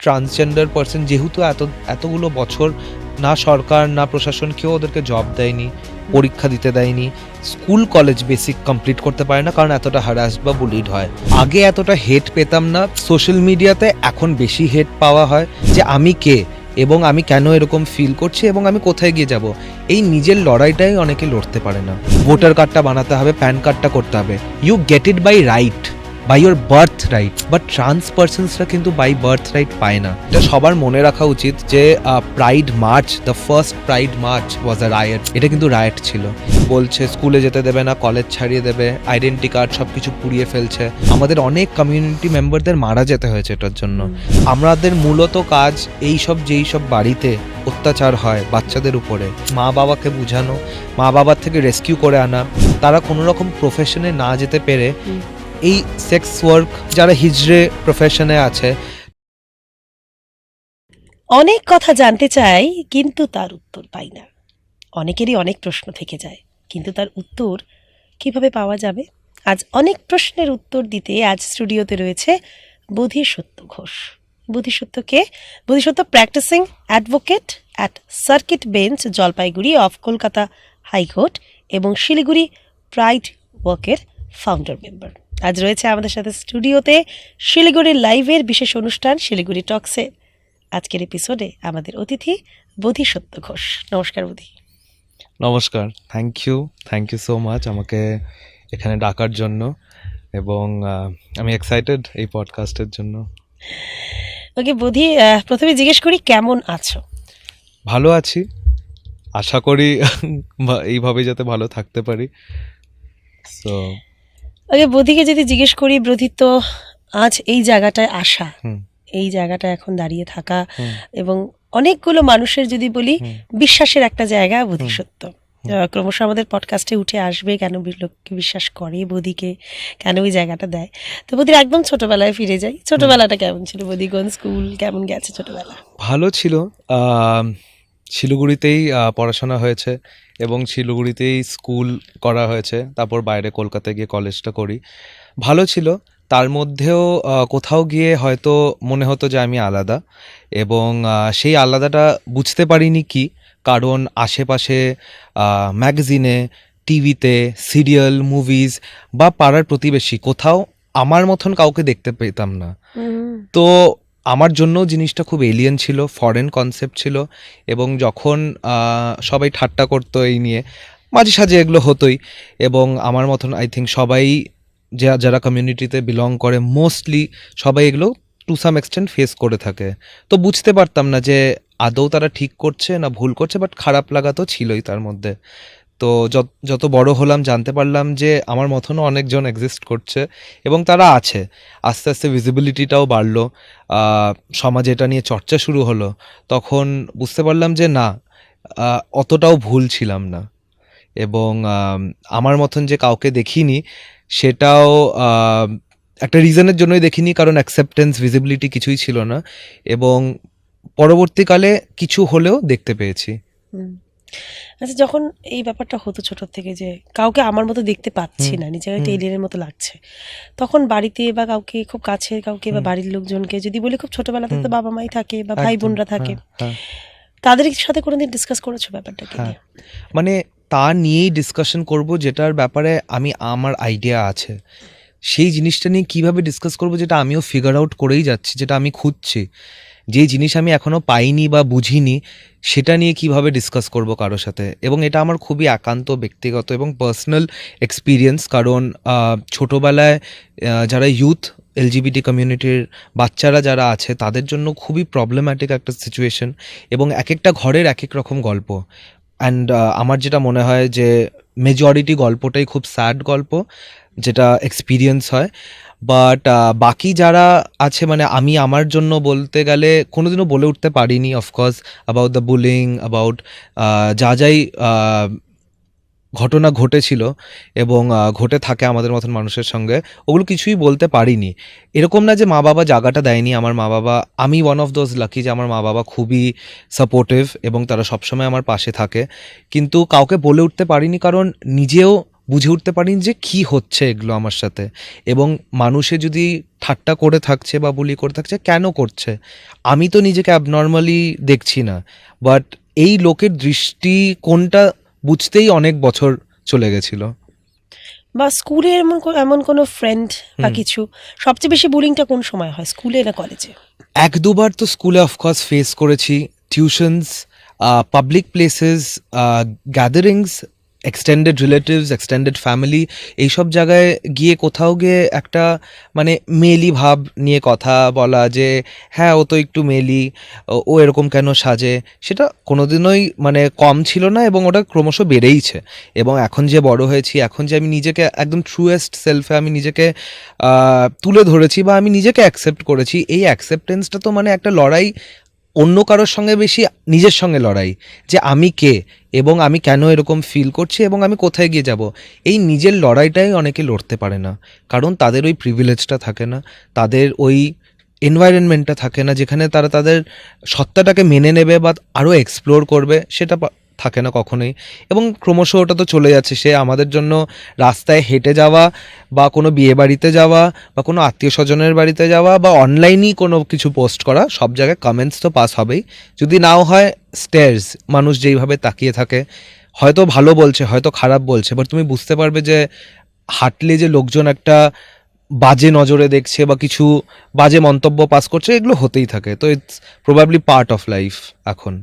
Transgender person, যেহেতু এতগুলো বছর না সরকার না প্রশাসন কেউ ওদেরকে জব দেয়নি, পরীক্ষা দিতে দেয়নি, স্কুল কলেজ বেসিক কমপ্লিট করতে পারে না কারণ এতটা হ্যারাস বা বুলিড হয়। আগে এতটা হেট পেতাম না, সোশ্যাল মিডিয়াতে এখন বেশি হেট পাওয়া হয় যে আমি কে এবং আমি কেন এরকম ফিল করছি এবং আমি কোথায় গিয়ে যাব। এই নিজের লড়াইটাই অনেকে লড়তে পারে না। ভোটার কার্ডটা বানাতে হবে, প্যান কার্ডটা করতে হবে, you get it by right, by your birth right, but trans পার্সনসরা কিন্তু বাই বার্থ রাইট পায় না। এটা সবার মনে রাখা উচিত যে pride March, the first pride March was a riot. এটা কিন্তু রায়ট ছিল। বলছে স্কুলে যেতে দেবে না, কলেজ ছাড়িয়ে দেবে, আইডেন্টি কার্ড সব কিছু পুড়িয়ে ফেলছে। আমাদের অনেক কমিউনিটি মেম্বারদের মারা যেতে হয়েছে এটার জন্য। আমাদের মূলত কাজ যেই সব বাড়িতে অত্যাচার হয় বাচ্চাদের উপরে, মা বাবাকে বোঝানো, মা বাবার থেকে রেস্কিউ করে আনা, তারা কোনো রকম প্রফেশনে না যেতে পেরে এই সেক্স ওয়ার্ক যারা হিজড়ে প্রফেশনে আছে। অনেক কথা জানতে চাই কিন্তু তার উত্তর পাই না। অনেকেরই অনেক প্রশ্ন থেকে যায়, কিন্তু তার উত্তর কিভাবে পাওয়া যাবে? আজ অনেক প্রশ্নের উত্তর দিতে আজ স্টুডিওতে রয়েছে Bodhisattva Ghosh. Bodhisattva practising advocate at circuit bench, Jalpaiguri of Kolkata high court এবং শিলিগুড়ি প্রাইড ওয়ার্কের ফাউন্ডার মেম্বার। আজ রয়েছে আমাদের সাথে স্টুডিওতে শিলিগুড়ি লাইভের বিশেষ অনুষ্ঠান শিলিগুড়ি টক্সে। আজকের এপিসোডে আমাদের অতিথি বোধিসত্ত্ব ঘোষ। নমস্কার বোধি। নমস্কার, থ্যাংক ইউ সো মাচ আমাকে এখানে ডাকার জন্য, এবং আমি এক্সাইটেড এই পডকাস্টের জন্য। ওকে বোধি, প্রথমে জিজ্ঞেস করি কেমন আছো? ভালো আছি, আশা করি এইভাবে যাতে ভালো থাকতে পারি। সো ওকে বোধিকে যদি জিজ্ঞেস করি, বোধি তো আজ এই জায়গাটায় আসা, এই জায়গাটা এখন দাঁড়িয়ে থাকা এবং অনেকগুলো মানুষের যদি বলি বিশ্বাসের একটা জায়গা বোধিসত্ত্ব। ক্রমশ আমাদের পডকাস্টে উঠে আসবে কেন লোককে বিশ্বাস করে বোধিকে, কেন ওই জায়গাটা দেয়। তো বোধির একদম ছোটবেলায় ফিরে যাই। ছোটবেলাটা কেমন ছিল বোধি? কোন স্কুল, কেমন গেছে ছোটবেলা? ভালো ছিল। শিলিগুড়িতেই পড়াশোনা হয়েছে এবং শিলিগুড়িতেই স্কুল করা হয়েছে, তারপর বাইরে কলকাতায় গিয়ে কলেজটা করি। ভালো ছিল। তার মধ্যেও কোথাও গিয়ে হয়তো মনে হতো যে আমি আলাদা, এবং সেই আলাদাটা বুঝতে পারিনি কি কারণ আশেপাশে ম্যাগাজিনে, টিভিতে, সিরিয়াল, মুভিজ বা পাড়ার প্রতিবেশী কোথাও আমার মতন কাউকে দেখতে পেতাম না। তো আমার জন্য জিনিসটা খুব এলিয়েন ছিল, ফরেন কনসেপ্ট ছিল, এবং যখন সবাই ঠাট্টা করতো এই নিয়ে, মাঝে সাঝে এগুলো হতোই, এবং আমার মতন আই থিঙ্ক সবাই যারা কমিউনিটিতে বিলং করে মোস্টলি সবাই এগুলো টু সাম এক্সটেন্ট ফেস করে থাকে। তো বুঝতে পারতাম না যে আদৌ তারা ঠিক করছে না ভুল করছে, বাট খারাপ লাগা তো ছিলই তার মধ্যে। তো যত বড় হলাম জানতে পারলাম যে আমার মতনও অনেকজন এক্সিস্ট করছে এবং তারা আছে। আস্তে আস্তে ভিজিবিলিটিটাও বাড়লো, সমাজে এটা নিয়ে চর্চা শুরু হলো। তখন বুঝতে পারলাম যে না, অতটাও ভুল ছিলাম না, এবং আমার মতন যে কাউকে দেখিনি সেটাও একটা রিজনের জন্যই দেখিনি, কারণ অ্যাকসেপ্টেন্স, ভিজিবিলিটি কিছুই ছিল না, এবং পরবর্তীকালে কিছু হলেও দেখতে পেয়েছি। আচ্ছা, যখন এই ব্যাপারটা হতো ছোট থেকে যে কাউকে আমার মতো দেখতে পাচ্ছি না, নিজেকে হয়তো এলিয়েনের মতো লাগছে, তখন বাড়িতে বা কাউকে খুব কাছের কাউকে বা বাড়ির লোকজনকে যদি বলি, খুব ছোটবেলাতে তো বাবা মাই থাকে বা ভাই বোনরা থাকে, তাদের সাথে কোনোদিন ডিসকাস করেছো ব্যাপারটাকে নিয়ে? মানে তা নিয়েই ডিসকাশন করব যেটার ব্যাপারে আমার আইডিয়া আছে, সেই জিনিসটা নিয়ে কিভাবে ডিসকাস করব যেটা আমিও ফিগার আউট করেই যাচ্ছি, যেটা আমি খুঁজছি, যে জিনিস আমি এখনো পাইনি বা বুঝিনি সেটা নিয়ে কিভাবে ডিসকাস করব কারোর সাথে। এবং এটা আমার খুবই একান্ত ব্যক্তিগত এবং পার্সোনাল এক্সপিরিয়েন্স, কারণ ছোটোবেলায় যারা ইউথ, এলজিবিটি কমিউনিটির বাচ্চারা যারা আছে তাদের জন্য খুবই প্রবলেম্যাটিক একটা সিচুয়েশন, এবং এক একটা ঘরের এক এক রকম গল্প। অ্যান্ড আমার যেটা মনে হয় যে মেজরিটি গল্পটাই খুব স্যাড গল্প, যেটা এক্সপিরিয়েন্স হয়। বাট বাকি যারা আছে, মানে আমি আমার জন্য বলতে গেলে কোনোদিনও বলে উঠতে পারিনি of course about the bullying, about যাই ঘটনা ঘটেছিল এবং ঘটে থাকে আমাদের মতন মানুষের সঙ্গে, ওগুলো কিছুই বলতে পারিনি। এরকম না যে মা বাবা জায়গাটা দেয়নি, আমার মা বাবা, আমি ওয়ান অফ দোজ লাকি যে আমার মা বাবা খুবই সাপোর্টিভ এবং তারা সবসময় আমার পাশে থাকে, কিন্তু কাউকে বলে উঠতে পারিনি কারণ নিজেও বুঝে উঠতে পারিনি যে কি হচ্ছে এগুলো আমার সাথে, এবং মানুষে যদি ঠাট্টা করে থাকছে বা বুলি করে থাকছে কেন করছে, আমি তো নিজেকে অ্যাবনর্মালি দেখছি না, বাট এই লোকের দৃষ্টি কোনটা বুঝতেই অনেক বছর চলে গেছিল। বা স্কুলে এমন কোনো ফ্রেন্ড বা হুম। কিছু, সবচেয়ে বেশি বুলিংটা কোন সময় হয়, স্কুলে না কলেজে? এক দুবার তো স্কুলে অফকোর্স ফেস করেছি, tuitions, public places, gatherings, extended relatives, extended family, এইসব জায়গায় গিয়ে কোথাও গিয়ে একটা মানে মেলি ভাব নিয়ে কথা বলা যে হ্যাঁ ও তো একটু মেলি, ও এরকম কেন সাজে, সেটা কোনোদিনই মানে কম ছিল না, এবং ওটা ক্রমশ বেড়েইছে। এবং এখন যে বড় হয়েছি, এখন যে আমি নিজেকে একদম ট্রুয়েস্ট সেলফে আমি নিজেকে তুলে ধরেছি বা আমি নিজেকে অ্যাকসেপ্ট করেছি, এই অ্যাকসেপ্টেন্সটা তো মানে একটা লড়াই, অন্য কারোর সঙ্গে বেশি নিজের সঙ্গে লড়াই, যে আমি কে এবং আমি কেন এরকম ফিল করছি এবং আমি কোথায় গিয়ে যাব। এই নিজের লড়াইটাই অনেকে লড়তে পারে না, কারণ তাদের ওই প্রিভিলেজটা থাকে না, তাদের ওই এনভায়রনমেন্টটা থাকে না যেখানে তারা তাদের সত্তাটাকে মেনে নেবে বা আরও এক্সপ্লোর করবে, সেটা থাকে না কখনোই। এবং ক্রমশ ওটা তো চলে যাচ্ছে, সে আমাদের জন্য রাস্তায় হেঁটে যাওয়া বা কোনো বিয়ে বাড়িতে যাওয়া বা কোনো আত্মীয় স্বজনের বাড়িতে যাওয়া বা অনলাইনেই কোনো কিছু পোস্ট করা, সব জায়গায় কমেন্টস তো পাস হবেই, যদি নাও হয় স্টেয়ার্স, মানুষ যেইভাবে তাকিয়ে থাকে, হয়তো ভালো বলছে হয়তো খারাপ বলছে, বাট তুমি বুঝতে পারবে যে হাঁটলে যে লোকজন একটা বাজে নজরে দেখছে বা কিছু বাজে মন্তব্য পাস করছে, এগুলো হতেই থাকে, তো it's probably part of life. এখন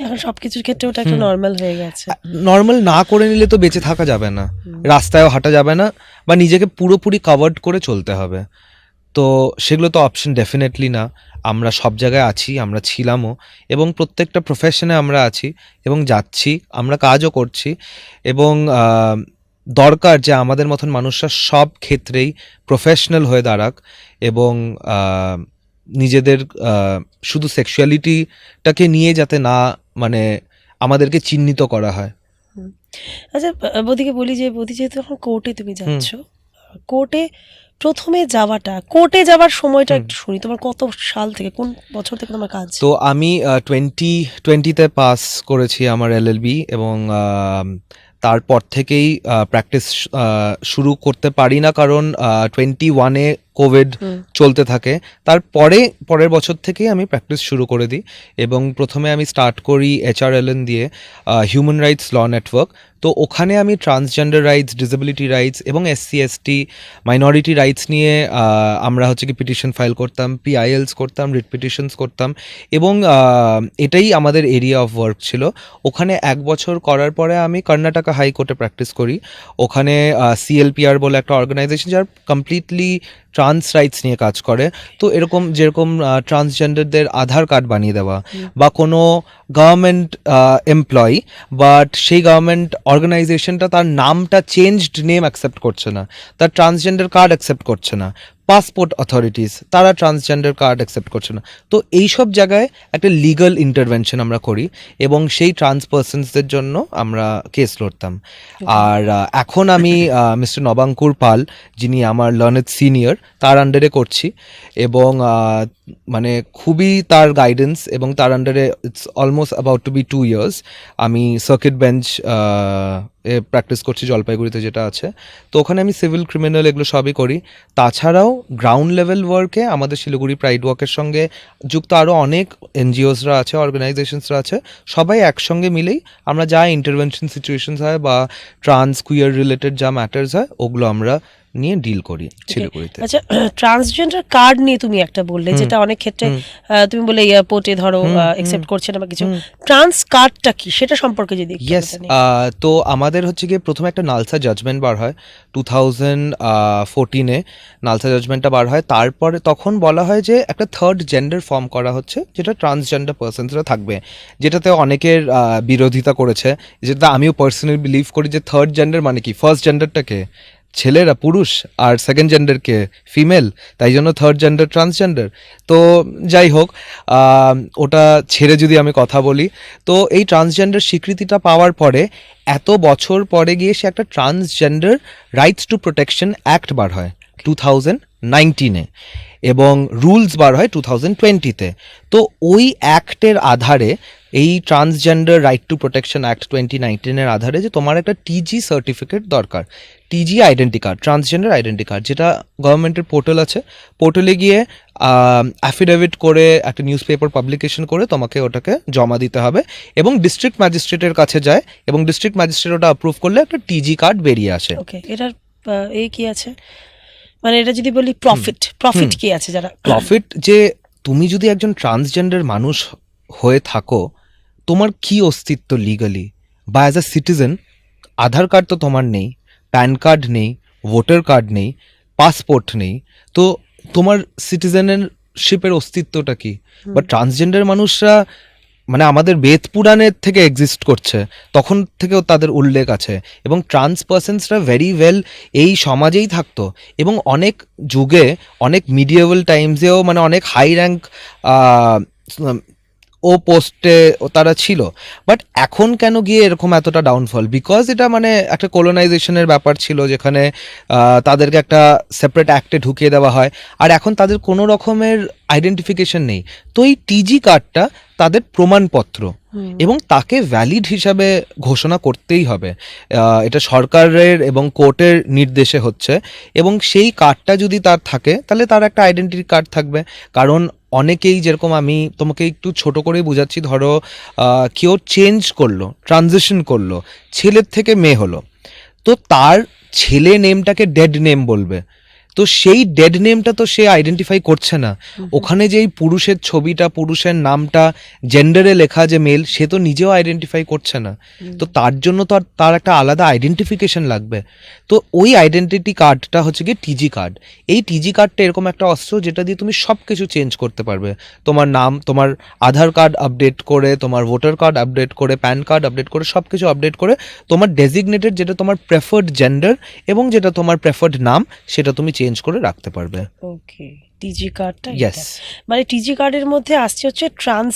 এখন সবকিছুর ক্ষেত্রে ওটা একটা হুম। নর্মাল হয়ে গেছে। নর্মাল না করে নিলে তো বেঁচে থাকা যাবে না, রাস্তায়ও হাঁটা যাবে না, বা নিজেকে পুরোপুরি কভার্ড করে চলতে হবে, তো সেগুলো তো অপশন ডেফিনেটলি না। আমরা সব জায়গায় আছি, আমরা ছিলামও, এবং প্রত্যেকটা প্রফেশনে আমরা আছি এবং যাচ্ছি, আমরা কাজও করছি, এবং দরকার যে আমাদের মতন মানুষরা সব ক্ষেত্রেই প্রফেশনাল হয়ে দাঁড়াক, এবং নিজেদের শুধু সেক্সুয়ালিটিটাকে নিয়ে যাতে না মানে আমাদেরকে চিহ্নিত করা হয়। আচ্ছা, বৌদিকে বলি যে বৌদি যেহেতু এখন কোর্টে তুমি যাচ্ছ, কোর্টে প্রথমে যাওয়াটা, কোর্টে যাওয়ার সময়টা একটু শুনি, তোমার কত সাল থেকে, কোন বছর থেকে তোমার কাজ? তো আমি 2020-তে পাস করেছি আমার এলএলবি, এবং তারপর থেকেই প্র্যাকটিস শুরু করতে পারি না, কারণ 21-এ কোভিড চলতে থাকে, তারপরে পরের বছর থেকেই আমি প্র্যাকটিস শুরু করে দিই, এবং প্রথমে আমি স্টার্ট করি HRLN দিয়ে, হিউম্যান রাইটস ল নেটওয়ার্ক। তো ওখানে আমি ট্রান্সজেন্ডার রাইটস, ডিসেবিলিটি রাইটস এবং SC/ST মাইনরিটি রাইটস নিয়ে আমরা হচ্ছে কি পিটিশন ফাইল করতাম, PILs করতাম, রিট পিটিশনস করতাম, এবং এটাই আমাদের এরিয়া অফ ওয়ার্ক ছিল। ওখানে 1 বছর করার পরে আমি কর্ণাটকা হাইকোর্টে প্র্যাকটিস করি। ওখানে CLPR বলে একটা অর্গানাইজেশন, যার কমপ্লিটলি ট্রান্স রাইটস নিয়ে কাজ করে। তো এরকম যেরকম ট্রান্সজেন্ডারদের আধার কার্ড বানিয়ে দেওয়া, বা কোনো গভর্নমেন্ট এমপ্লয়ি, বাট সেই গভর্নমেন্ট অর্গানাইজেশনটা তার নামটা চেঞ্জড নেম অ্যাকসেপ্ট করছে না, তার ট্রান্সজেন্ডার কার্ড অ্যাকসেপ্ট করছে না, পাসপোর্ট অথরিটিস তারা ট্রান্সজেন্ডার কার্ড অ্যাকসেপ্ট করছে না। তো এইসব জায়গায় একটা লিগাল ইন্টারভেনশন আমরা করি, এবং সেই ট্রান্স পার্সনসদের জন্য আমরা কেস লড়তাম। আর এখন আমি মিস্টার নবাঙ্কুর পাল, যিনি আমার লার্নেড সিনিয়র, তার আন্ডারে করছি, এবং মানে খুবই তার গাইডেন্স এবং তার আন্ডারে it's almost about to be 2 years আমি সার্কিট বেঞ্চ এ প্র্যাকটিস করছি, জলপাইগুড়িতে যেটা আছে। তো ওখানে আমি সিভিল, ক্রিমিনাল এগুলো সবই করি। তাছাড়াও গ্রাউন্ড লেভেল ওয়ার্কে আমাদের শিলিগুড়ি প্রাইড ওয়াকের সঙ্গে যুক্ত আরও অনেক NGOsরা আছে, অর্গানাইজেশনসরা আছে, সবাই একসঙ্গে মিলেই আমরা যা ইন্টারভেনশন সিচুয়েশনস হয় বা ট্রান্স কুয়ার রিলেটেড যা ম্যাটার্স হয়, ওগুলো আমরা নিয়ে ডিল করি শিলিগুড়িতে। আচ্ছা, ট্রান্সজেন্ডার কার্ড নিয়ে তুমি একটা বললে, যেটা অনেক ক্ষেত্রে তুমি বলে এয়ারপোর্টে ধরো অ্যাকসেপ্ট করছে না বা কিছু, ট্রান্স কার্ডটা কি সেটা সম্পর্কে যদি একটু ইয়েস, জানি। তো আমাদের হচ্ছে গিয়ে প্রথমে একটা নালসা জাজমেন্ট বার হয় 2014-এ, নালসা জাজমেন্টটা বার হয়। তারপরে তখন বলা হয় যে একটা থার্ড জেন্ডার ফর্ম করা হচ্ছে, যেটা ট্রান্সজেন্ডার পার্সনসরা থাকবে, যেটাতে অনেকের বিরোধিতা করেছে, যেটা আমিও পার্সোনালি বিলিভ করি যে থার্ড জেন্ডার মানে কি, ফার্স্ট জেন্ডারটাকে ছেলেরা পুরুষ আর সেকেন্ড জেন্ডারকে ফিমেল, তাই জন্য থার্ড জেন্ডার ট্রান্সজেন্ডার। তো যাই হোক, ওটা ছেড়ে যদি আমি কথা বলি, তো এই ট্রান্সজেন্ডার স্বীকৃতিটা পাওয়ার পরে এত বছর পরে গিয়ে সে একটা transgender rights to protection act বার হয় 2019-এ, এবং রুলস বার হয় 2020-তে। তো ওই অ্যাক্টের আধারে এই transgender right two protection act 2019 আধারে যে তোমার একটা টিজি সার্টিফিকেট দরকার, টিজি identity card, transgender identity card, যেটা গভর্নমেন্টের পোর্টাল আছে, পোর্টালে গিয়ে অ্যাফিডেভিট করে একটা নিউজ পেপার পাবলিকেশন করে তোমাকে ওটাকে জমা দিতে হবে এবং ডিস্ট্রিক্ট ম্যাজিস্ট্রেটের কাছে যায় এবং ডিস্ট্রিক্ট ম্যাজিস্ট্রেট ওটা অ্যাপ্রুভ করলে একটা টিজি কার্ড বেরিয়ে আসে। ওকে, এটার এই কি আছে, মানে এটা যদি বলি প্রফিট কি আছে? যারা প্রফিট, যে তুমি যদি একজন ট্রান্সজেন্ডার মানুষ হয়ে থাকো, তোমার কি অস্তিত্ব লিগালি বা as a citizen, Aadhaar card তো তোমার নেই, প্যান কার্ড নেই, ভোটার কার্ড নেই, পাসপোর্ট নেই, তো তোমার সিটিজেনশিপের অস্তিত্বটা কি? বা ট্রান্সজেন্ডার মানুষরা মানে আমাদের বেদ পুরাণের থেকে এক্সিস্ট করছে, তখন থেকেও তাদের উল্লেখ আছে এবং ট্রান্স পার্সনসরা ভেরি ওয়েল এই সমাজেই থাকতো এবং অনেক যুগে, অনেক মিডিয়েবল টাইমসেও মানে অনেক হাই র্যাঙ্ক ও পোস্টে তারা ছিল। বাট এখন কেন গিয়ে এরকম এতটা ডাউনফল? বিকজ এটা মানে একটা কলোনাইজেশনের ব্যাপার ছিল, যেখানে তাদেরকে একটা সেপারেট অ্যাক্টে ঢুকিয়ে দেওয়া হয়, আর এখন তাদের কোনো রকমের আইডেন্টিফিকেশন নেই। তো এই টিজি কার্ডটা তাদের প্রমাণপত্র এবং তাকে ভ্যালিড হিসাবে ঘোষণা করতেই হবে। এটা সরকারের এবং কোর্টের নির্দেশে হচ্ছে এবং সেই কার্ডটা যদি তার থাকে তাহলে তার একটা আইডেন্টিটি কার্ড থাকবে। কারণ অনেকেই, যেরকম আমি তোমাকে একটু ছোট করেই বোঝাচ্ছি, ধরো কেউ চেঞ্জ করলো, ট্রানজিশন করলো, ছেলের থেকে মেয়ে হলো, তো তার ছেলে নেমটাকে ডেড নেম বলবে, তো সেই ডেড নেমটা তো সে আইডেন্টিফাই করছে না। ওখানে যেই পুরুষের ছবিটা, পুরুষের নামটা জেন্ডারে লেখা যে মেল, সে তো নিজেও আইডেন্টিফাই করছে না। তো তার জন্য তো তার একটা আলাদা আইডেন্টিফিকেশন লাগবে। তো ওই আইডেন্টিটি কার্ডটা হচ্ছে কি টিজি কার্ড। এই টিজি কার্ডটা এরকম একটা অস্ত্র যেটা দিয়ে তুমি সব কিছু চেঞ্জ করতে পারবে। তোমার নাম, তোমার আধার কার্ড আপডেট করে, তোমার ভোটার কার্ড আপডেট করে, প্যান কার্ড আপডেট করে, সব কিছু আপডেট করে তোমার ডেজিগনেটেড, যেটা তোমার প্রেফার্ড জেন্ডার এবং যেটা তোমার প্রেফার্ড নাম, সেটা তুমি চেঞ্জ করে রাখতে পারবে। ওকে, টিজি কার্ডটা, ইয়েস, মানে টিজি কার্ডের মধ্যে আসছে হচ্ছে ট্রান্স,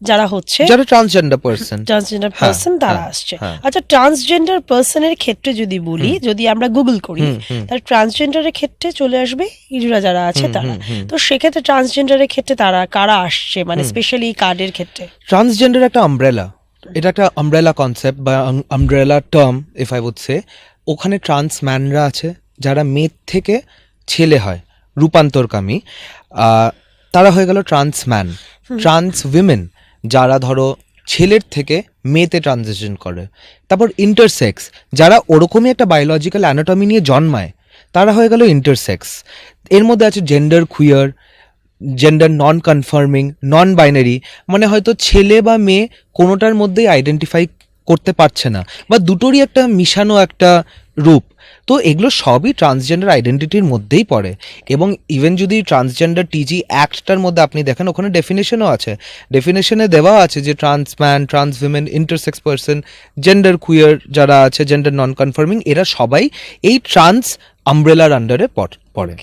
যারা হচ্ছে যারা ট্রান্সজেন্ডার পারসন, ট্রান্সজেন্ডার হ্যাঁ, পার্সন তারা হ্যাঁ, আসছে। হ্যাঁ। আচ্ছা, ট্রান্সজেন্ডার পার্সনের ক্ষেত্রে যদি বলি, যদি আমরা গুগল করি, তাহলে ট্রান্সজেন্ডারের ক্ষেত্রে চলে আসবে ইজুরা যারা আছে তারা। তো সেক্ষেত্রে ট্রান্সজেন্ডারের ক্ষেত্রে তারা কারা আসছে, মানে স্পেশালি কার্ডের ক্ষেত্রে? ট্রান্সজেন্ডার একটা আমব্রেলা, এটা একটা আমব্রেলা কনসেপ্ট বা umbrella term if I would say. ওখানে ট্রান্স ম্যানরা আছে যারা মেয়ে থেকে ছেলে হয়, রূপান্তরকামী, তারা হয়ে গেল ট্রান্স ম্যান। ট্রান্স উইমেন যারা ধরো ছেলের থেকে মেয়েতে ট্রানজিশন করে। তারপর ইন্টারসেক্স, যারা ওরকমই একটা বায়োলজিক্যাল অ্যানাটমি নিয়ে জন্মায়, তারা হয়ে গেল ইন্টারসেক্স। এর মধ্যে আছে জেন্ডার কুইয়ার, জেন্ডার নন কনফার্মিং, নন বাইনারি, মানে হয়তো ছেলে বা মেয়ে কোনোটার মধ্যেই আইডেন্টিফাই করতে পারছে না, বা দুটোরই একটা মিশানো একটা রূপ। তো এগুলো সবই ট্রান্সজেন্ডার আইডেন্টিটির মধ্যেই পড়ে। এবং ইভেন যদি ট্রান্সজেন্ডার টিজি অ্যাক্টটার মধ্যে আপনি দেখেন, ওখানে ডেফিনেশনও আছে। ডেফিনেশনে দেওয়া আছে যে trans man, trans women, intersex person, gender queer যারা আছে, জেন্ডার নন কনফার্মিং, এরা সবাই এই ট্রান্স আমব্রেলার আন্ডারে পড়ে।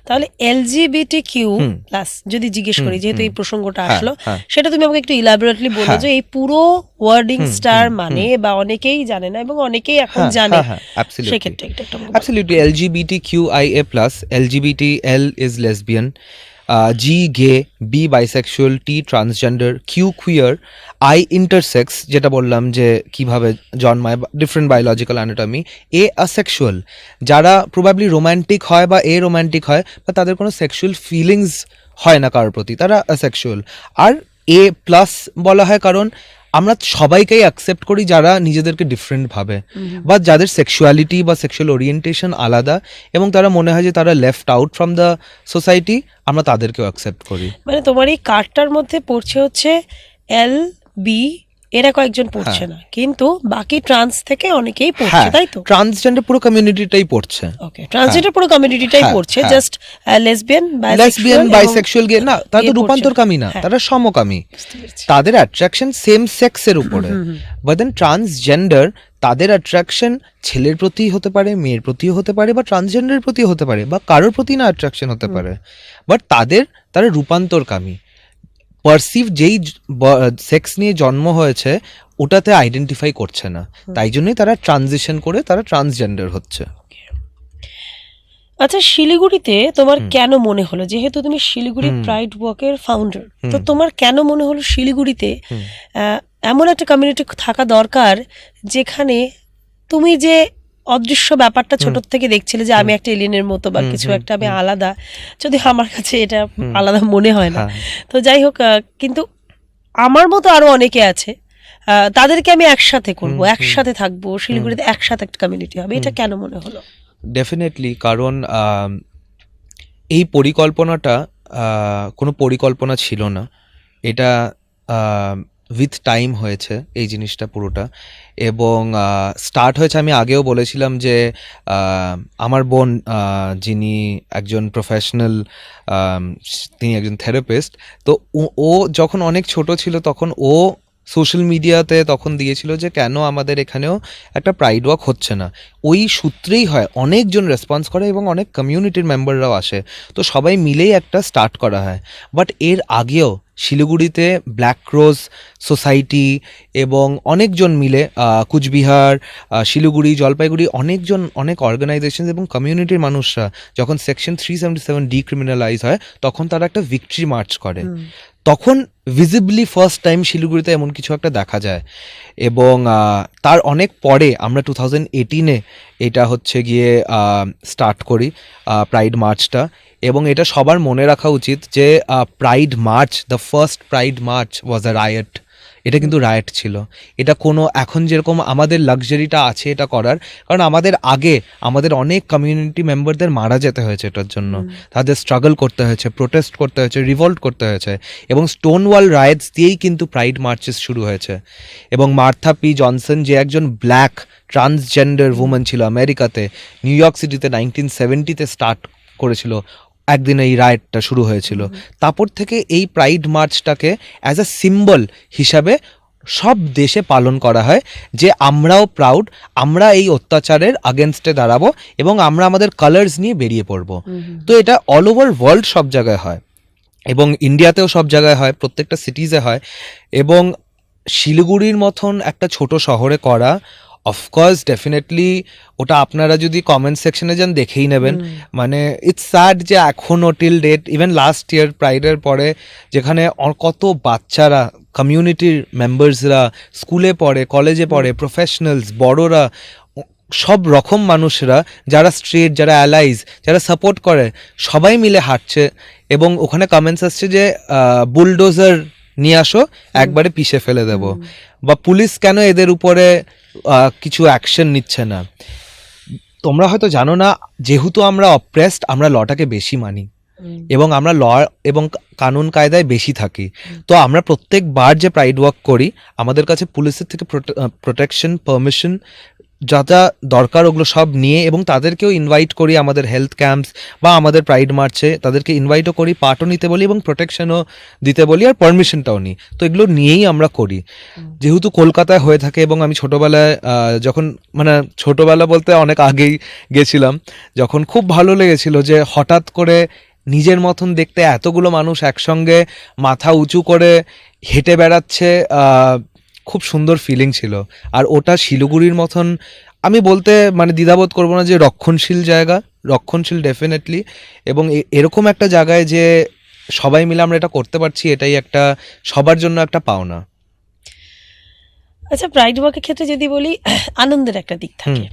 তাহলে এলজিবিটি কিউ প্লাস যদি জিজ্ঞেস করি, যেহেতু এই প্রসঙ্গটা আসলো, হ্যাঁ। সেটা তুমি আমাকে একটু ইলাবোরেটলি বলো যে এই পুরো ওয়ার্ডিং স্টার মানে, বা অনেকেই জানে না এবং অনেকেই এখন জানে, সেক্ষেত্রে একটা Absolutely. LGBTQIA+, LGBT, L is lesbian, G gay, B bisexual, T transgender, Q queer, I intersex, যেটা বললাম যে কিভাবে জন্মায়, different biological anatomy, A asexual, যারা প্রবাবলি রোম্যান্টিক হয় বা এ রোম্যান্টিক হয়, বা তাদের কোনো সেক্সুয়াল ফিলিংস হয় না কারোর প্রতি, তারা অ্যাসেক্সুয়াল। আর A+ বলা হয় কারণ আমরা সবাইকেই অ্যাকসেপ্ট করি যারা নিজেদেরকে ডিফারেন্ট ভাবে, বা যাদের সেক্সুয়ালিটি বা সেক্সুয়াল ওরিয়েন্টেশন আলাদা এবং তারা মনে হয় যে তারা left out from the society, আমরা তাদেরকেও অ্যাকসেপ্ট করি। মানে তোমার এই কার্ডটার মধ্যে পড়ছে হচ্ছে এল, বি, এরা কয়েকজন পড়ছে না, কিন্তু বাকি ট্রান্স থেকে অনেকেই পড়ছে, তাই তো? ট্রান্সজেন্ডার পুরো কমিউনিটিটাই পড়ছে। ওকে, ট্রান্সজেন্ডার পুরো কমিউনিটিটাই পড়ছে, জাস্ট লেসবিয়ান, বাইসেক্সুয়াল, গে না, তারা তো রূপান্তরকামী না, তারা সমকামী, তাদের অ্যাট্রাকশন সেম সেক্সের উপরে। বাট দেন ট্রান্সজেন্ডার, তাদের অ্যাট্রাকশন ছেলের প্রতি হতে পারে, মেয়ের প্রতিও হতে পারে, বা ট্রান্সজেন্ডারের প্রতিও হতে পারে, বা কারোর প্রতি না অ্যাট্রাকশন হতে পারে, বাট তারা রূপান্তরকামী। পারসিভ যেই সেক্স নিয়ে জন্ম হয়েছে ওটাতে আইডেন্টিফাই করছে না, তাই জন্যই তারা ট্রানজিশন করে তারা ট্রান্সজেন্ডার হচ্ছে। আচ্ছা, শিলিগুড়িতে তোমার হুম। কেন মনে হলো, যেহেতু তুমি শিলিগুড়ি হুম। প্রাইড ওয়াকের ফাউন্ডার, তো হুম। তোমার কেন মনে হলো শিলিগুড়িতে হুম। আহ, এমন একটা কমিউনিটি থাকা দরকার যেখানে তুমি যে অদৃশ্য ব্যাপারটা ছোট থেকে দেখছিলে যে আমি হুম। একটা এলিয়েনের মতো বা হুম। কিছু হুম। একটা, আমি হুম। আলাদা, যদি আমার কাছে এটা হুম। আলাদা মনে হয় না। হ্যাঁ। তো যাই হোক, কিন্তু আমার মতো আরো অনেকে আছে, তাদেরকে আমি একসাথে করব, হুম। হুম। একসাথে থাকবো, শিলিগুড়িতে একসাথে একটা কমিউনিটি হবে, এটা হুম। কেন মনে হলো? ডেফিনেটলি, কারণ এই পরিকল্পনাটা কোনো পরিকল্পনা ছিল না। এটা উইথ টাইম হয়েছে এই জিনিসটা পুরোটা। এবং স্টার্ট হয়েছে, আমি আগেও বলেছিলাম যে আহ, আমার বোন, যিনি একজন প্রফেশনাল, তিনি একজন থেরাপিস্ট। তো ও যখন অনেক ছোট ছিল তখন ও সোশ্যাল মিডিয়াতে তখন দিয়েছিল যে কেন আমাদের এখানেও একটা প্রাইড ওয়াক হচ্ছে না। ওই সূত্রেই হয় অনেকজন রেসপন্স করে এবং অনেক কমিউনিটির মেম্বাররাও আসে, তো সবাই মিলেই একটা স্টার্ট করা হয়। বাট এর আগেও শিলিগুড়িতে ব্ল্যাক রোজ সোসাইটি এবং অনেকজন মিলে কুচবিহার, শিলিগুড়ি, জলপাইগুড়ি, অনেক অর্গানাইজেশন এবং কমিউনিটির মানুষরা যখন সেকশন 377 ডিক্রিমিনালাইজ হয় তখন তারা একটা ভিক্টরি মার্চ করে। তখন ভিজিবলি ফার্স্ট টাইম শিলিগুড়িতে এমন কিছু একটা দেখা যায়। এবং তার অনেক পরে আমরা 2018-এ এটা হচ্ছে গিয়ে স্টার্ট করি প্রাইড মার্চটা। এবং এটা সবার মনে রাখা উচিত যে pride March, the first pride March was a riot. এটা কিন্তু রায়ট ছিল। এটা কোনো এখন যেরকম আমাদের লাক্সারিটা আছে এটা করার, কারণ আমাদের অনেক কমিউনিটি মেম্বারদের মারা যেতে হয়েছে এটার জন্য। তাদের স্ট্রাগল করতে হয়েছে, প্রোটেস্ট করতে হয়েছে, রিভল্ট করতে হয়েছে, এবং স্টোনওয়াল রায়েটস দিয়েই কিন্তু প্রাইড মার্চেস শুরু হয়েছে। এবং মার্থা পি জনসন, যে একজন ব্ল্যাক ট্রান্সজেন্ডার উমেন ছিল আমেরিকাতে, নিউ ইয়র্ক সিটিতে 1970-তে স্টার্ট করেছিল, একদিন এই রাইটটা শুরু হয়েছিল। তারপর থেকে এই প্রাইড মার্চটাকে অ্যাজ আ সিম্বল হিসাবে সব দেশে পালন করা হয় যে আমরাও প্রাউড, আমরা এই অত্যাচারের আগেনস্টে দাঁড়াবো এবং আমরা আমাদের কালার্স নিয়ে বেরিয়ে পড়বো। তো এটা অল ওভার ওয়ার্ল্ড সব জায়গায় হয়, এবং ইন্ডিয়াতেও সব জায়গায় হয়, প্রত্যেকটা সিটিজে হয়। এবং শিলিগুড়ির মতন একটা ছোট শহরে করা, অফকোর্স ডেফিনেটলি ওটা আপনারা যদি কমেন্ট সেকশনে যান দেখেই নেবেন। মানে ইটস স্যাড যে এখনও till date, even last year প্রাইডের পরে, যেখানে কত বাচ্চারা, কমিউনিটির মেম্বার্সরা স্কুলে পড়ে, কলেজে পড়ে, প্রফেশনালস, বড়রা, সব রকম মানুষরা, যারা স্ট্রেট, যারা অ্যালাইজ, যারা সাপোর্ট করে, সবাই মিলে হাঁটছে। এবং ওখানে কমেন্টস আসছে যে বুলডোজার নিয়ে আসো, একবারে পিষে ফেলে দেব, বা পুলিশ কেন এদের উপরে কিছু অ্যাকশন নিচ্ছে না। তোমরা হয়তো জানো না, যেহেতু আমরা অপ্রেসড, আমরা লটাকে বেশি মানি এবং আমরা ল এবং কানুন কায়দায় বেশি থাকি। তো আমরা প্রত্যেকবার যে প্রাইড ওয়াক করি, আমাদের কাছে পুলিশের থেকে প্রোটেকশন, পারমিশন যা যা দরকার ওগুলো সব নিয়ে, এবং তাদেরকেও ইনভাইট করি আমাদের হেলথ ক্যাম্পস বা আমাদের প্রাইড মার্চে, তাদেরকে ইনভাইটও করি, পার্টও নিতে বলি এবং প্রোটেকশনও দিতে বলি, আর পারমিশনটাও নিই। তো এগুলো নিয়েই আমরা করি। যেহেতু কলকাতায় হয়ে থাকে, এবং আমি ছোটোবেলায় যখন, মানে ছোটোবেলা বলতে অনেক আগেই গেছিলাম, যখন খুব ভালো লেগেছিল যে হঠাৎ করে নিজের মতন দেখতে এতগুলো মানুষ একসঙ্গে মাথা উঁচু করে হেঁটে বেড়াচ্ছে, খুব সুন্দর ফিলিং ছিল। আর ওটা শিলিগুড়ির মতন, আমি বলতে মানে দ্বিধাবোধ করবো না যে রক্ষণশীল জায়গা, রক্ষণশীল ডেফিনেটলি, এবং এরকম একটা জায়গায় যে সবাই মিলে আমরা এটা করতে পারছি, এটাই একটা সবার জন্য একটা পাওনা। আচ্ছা, প্রাইড ওয়াকের ক্ষেত্রে যদি বলি, আনন্দের একটা দিক থাকে,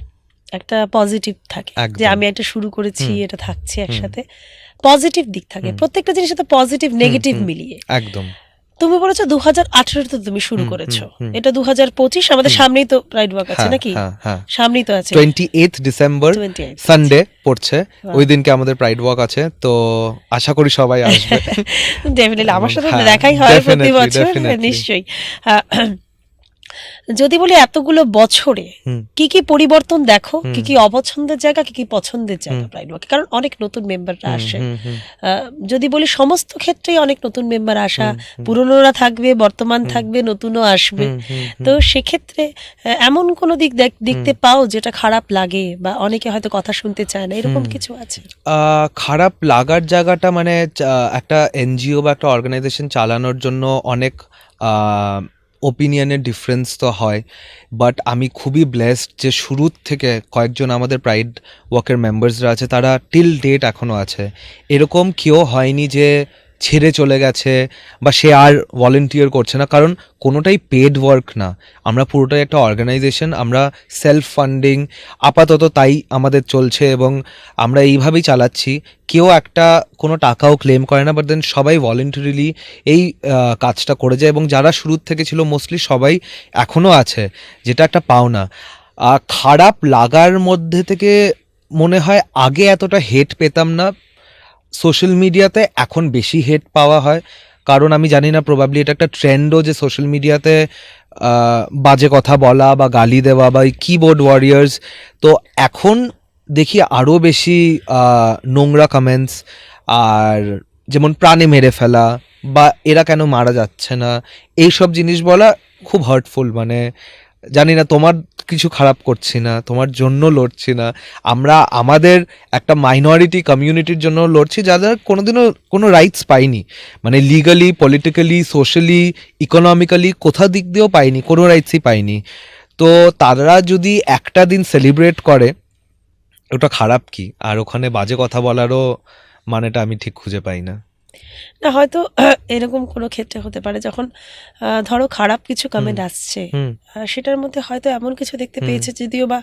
একটা পজিটিভ থাকে, যে আমি একটা শুরু করেছি, এটা থাকছে একসাথে, পজিটিভ দিক থাকে। প্রত্যেকটা জিনিসের তো পজিটিভ নেগেটিভ মিলিয়ে। একদম। তুমি বলেছো 2018-তে তুমি শুরু করেছো, এটা 2025, আমাদের সামনেই তো প্রাইড ওয়াক আছে নাকি? সামনেই তো আছে, 28 ডিসেম্বর সানডে পড়ছে, ওই দিনকে আমাদের প্রাইড ওয়াক আছে। তো আশা করি সবাই আসবে। ডেফিনেটলি আমার সাথে দেখাই হয় প্রতি বছর, নিশ্চয়ই। যদি বলি এতগুলো বছরে কি কি পরিবর্তন দেখো, কি কি অপছন্দের জায়গা, কি কি পছন্দের জায়গা প্রাইড ওয়াকে, কারণ অনেক নতুন মেম্বাররা আসে। যদি বলি সমস্ত ক্ষেত্রেই অনেক নতুন মেম্বার আসা, পুরনোরা থাকবে, বর্তমান থাকবে, নতুনও আসবে। তো সেক্ষেত্রে এমন কোনো দিক দেখতে পাও যেটা খারাপ লাগে, বা অনেকে হয়তো কথা শুনতে চায় না, এরকম কিছু আছে? খারাপ লাগার জায়গাটা, মানে একটা এনজিও বা একটা অর্গানাইজেশন চালানোর জন্য অনেক ওপিনিয়নের ডিফারেন্স তো হয়, বাট আমি খুবই ব্লেসড যে শুরুর থেকে কয়েকজন আমাদের প্রাইড ওয়াকের মেম্বার্সরা আছে, তারা টিল ডেট এখনও আছে। এরকম কেউ হয়নি যে ছেড়ে চলে গেছে বা সে আর ভলেন্টিয়ার করছে না, কারণ কোনোটাই পেড ওয়ার্ক না, আমরা পুরোটাই একটা অর্গানাইজেশন, আমরা সেলফ ফান্ডিং আপাতত তাই আমাদের চলছে এবং আমরা এইভাবেই চালাচ্ছি। কেউ একটা কোনো টাকাও ক্লেম করে না, বাট দেন সবাই ভলেন্টারিলি এই কাজটা করে যায় এবং যারা শুরুর থেকে ছিল মোস্টলি সবাই এখনও আছে, যেটা একটা পাওনা। খারাপ লাগার মধ্যে থেকে মনে হয় আগে এতটা হেট পেতাম না, সোশ্যাল মিডিয়াতে এখন বেশি হেট পাওয়া হয়, কারণ আমি জানি না, প্রবাবলি এটা একটা ট্রেন্ডও যে সোশ্যাল মিডিয়াতে বাজে কথা বলা বা গালি দেওয়া বা এই কিবোর্ড ওয়ারিয়ার্স। তো এখন দেখি আরও বেশি নোংরা কমেন্টস, আর যেমন প্রাণে মেরে ফেলা বা এরা কেন মারা যাচ্ছে না, এইসব জিনিস বলা খুব হার্টফুল। মানে জানি না, তোমার কিছু খারাপ করছি না, তোমার জন্য লড়ছি না, আমরা আমাদের একটা মাইনরিটি কমিউনিটির জন্য লড়ছি যাদের কোনোদিনও কোনো রাইটস পাইনি, মানে লিগালি, পলিটিক্যালি, সোশ্যালি, ইকোনমিক্যালি কোথা দিক দিয়েও পাইনি, কোনো রাইটসই পাইনি। তো তারা যদি একটা দিন সেলিব্রেট করে, ওটা খারাপ কি? আর ওখানে বাজে কথা বলারও মানেটা আমি ঠিক খুঁজে পাই না। না হয়তো এরকম কোনো ক্ষেত্রে হতে পারে যখন ধরো খারাপ কিছু কমেন্ট আসছে, হুম সেটার মধ্যে হয়তো এমন কিছু দেখতে হুম। পেয়েছে, যদিও বা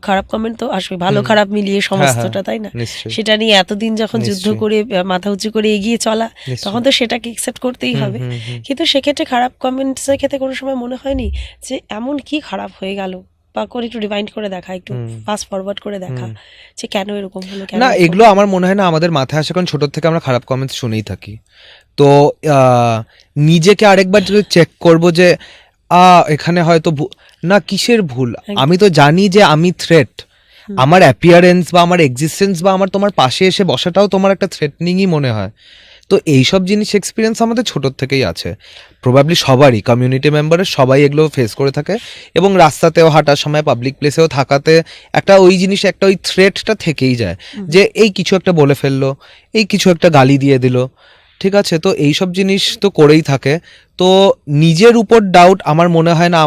খারাপ কমেন্ট তো আসবে, ভালো হুম। খারাপ মিলিয়ে হ্যাঁ, সমস্তটা, তাই না? নিশ্চয়ই সেটা নিয়ে এতদিন যখন যুদ্ধ নিশ্চয়ই করে মাথা উঁচু করে এগিয়ে চলা, তখন নিশ্চয়ই। তো সেটাকে একসেপ্ট করতেই হুম হবে। হুম হুম কিন্তু সেক্ষেত্রে খারাপ কমেন্টসের ক্ষেত্রে কোনো সময় মনে হয়নি যে এমন কি খারাপ হয়ে গেল, বা করে একটু রিমাইন্ড করে দেখা, একটু হুম ফাস্ট ফরওয়ার্ড করে দেখা হুম। যে কেন এরকম হলো, কেন না, এরকম এগুলো হলো? আমার মনে হয় না আমাদের মাথায় আসে, কারণ ছোটোর থেকে আমরা খারাপ কমেন্টস শুনেই থাকি। তো নিজেকে আরেকবার যদি চেক করব যে এখানে হয়তো না, কিসের ভুল? একদম। আমি তো জানি যে আমি থ্রেট, হুম। আমার অ্যাপিয়ারেন্স বা আমার এক্সিস্টেন্স বা আমার তোমার পাশে এসে বসাটাও তোমার একটা থ্রেটনিংই মনে হয়। তো এইসব জিনিস এক্সপিরিয়েন্স আমাদের ছোটোর থেকেই আছে, প্রবাবলি সবারই, কমিউনিটি মেম্বারের সবাই এগুলো ফেস করে থাকে, এবং রাস্তাতেও হাঁটার সময়, পাবলিক প্লেসেও থাকাতে একটা ওই জিনিস, একটা ওই থ্রেটটা থেকেই যায় যে এই কিছু একটা বলে ফেললো, এই কিছু একটা গালি দিয়ে দিল, ঠিক আছে? তো এইসব জিনিস তো করেই থাকে। তো নিজের উপর ডাউট আমার মনে হয় না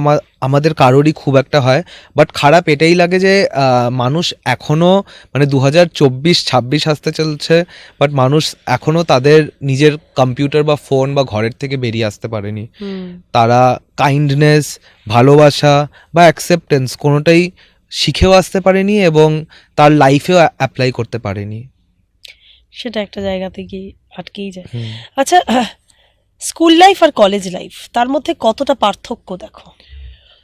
আমাদের কারোরই খুব একটা হয়, বাট খারাপ এটাই লাগে যে মানুষ এখনও, মানে 2024-26 আসতে চলছে, বাট মানুষ এখনও তাদের নিজের কম্পিউটার বা ফোন বা ঘরের থেকে বেরিয়ে আসতে পারেনি। তারা কাইন্ডনেস, ভালোবাসা বা অ্যাকসেপ্টেন্স কোনোটাই শিখেও আসতে পারেনি এবং তার লাইফেও অ্যাপ্লাই করতে পারেনি। সেটা একটা জায়গাতে গিয়ে আটকেই যায়। হুম। আচ্ছা, স্কুল লাইফ আর কলেজ লাইফ, তার মধ্যে কতটা পার্থক্য দেখো?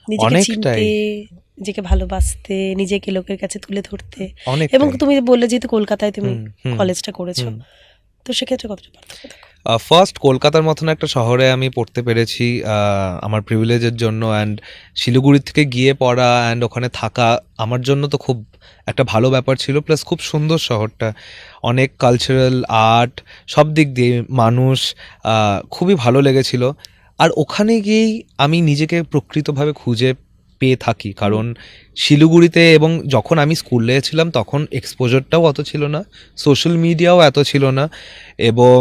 নিজেকে অনেকটাই। চিনতে, নিজেকে ভালোবাসতে, নিজেকে লোকের কাছে তুলে ধরতে, এবং অনেকটাই। তুমি বললে যেহেতু কলকাতায় তুমি হুম, হুম, কলেজটা করেছো, হুম। তো সেক্ষেত্রে কতটা পার্থক্য দেখো? ফার্স্ট কলকাতার মতন একটা শহরে আমি পড়তে পেরেছি আমার প্রিভিলেজের জন্য, অ্যান্ড শিলিগুড়ি থেকে গিয়ে পড়া অ্যান্ড ওখানে থাকা আমার জন্য তো খুব একটা ভালো ব্যাপার ছিল, প্লাস খুব সুন্দর শহরটা, অনেক কালচারাল, আর্ট, সব দিক দিয়ে মানুষ, খুবই ভালো লেগেছিল। আর ওখানে গিয়েই আমি নিজেকে প্রকৃতভাবে খুঁজে পেয়ে থাকি, কারণ শিলিগুড়িতে, এবং যখন আমি স্কুলে ছিলাম তখন এক্সপোজারটাও অত ছিল না, সোশ্যাল মিডিয়াও এত ছিল না, এবং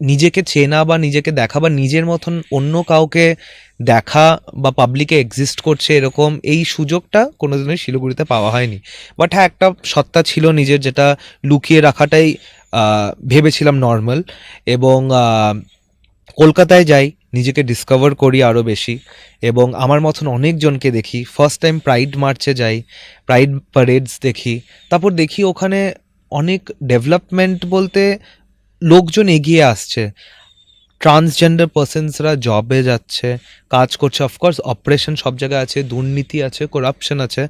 নিজেকে চেনা বা নিজেকে দেখা বা নিজের মতন অন্য কাউকে দেখা বা পাবলিকে এক্সিস্ট করছে এরকম এই সুযোগটা কোনোদিনই শিলিগুড়িতে পাওয়া হয়নি। বাট হ্যাঁ, একটা সত্তা ছিল নিজের, যেটা লুকিয়ে রাখাটাই ভেবেছিলাম নর্মাল, এবং কলকাতায় যাই, নিজেকে ডিসকভার করি আরও বেশি, এবং আমার মতন অনেকজনকে দেখি। ফার্স্ট টাইম প্রাইড মার্চে যাই, প্রাইড প্যারেডস দেখি, তারপর দেখি ওখানে অনেক ডেভেলপমেন্ট বলতে লোকজন এগিয়ে আসছে, ট্রান্সজেন্ডার পার্সনসরা জবে যাচ্ছে, কাজ করছে। অফকোর্স অপারেশন সব জায়গায় আছে, দুর্নীতি আছে, করাপশন আছে,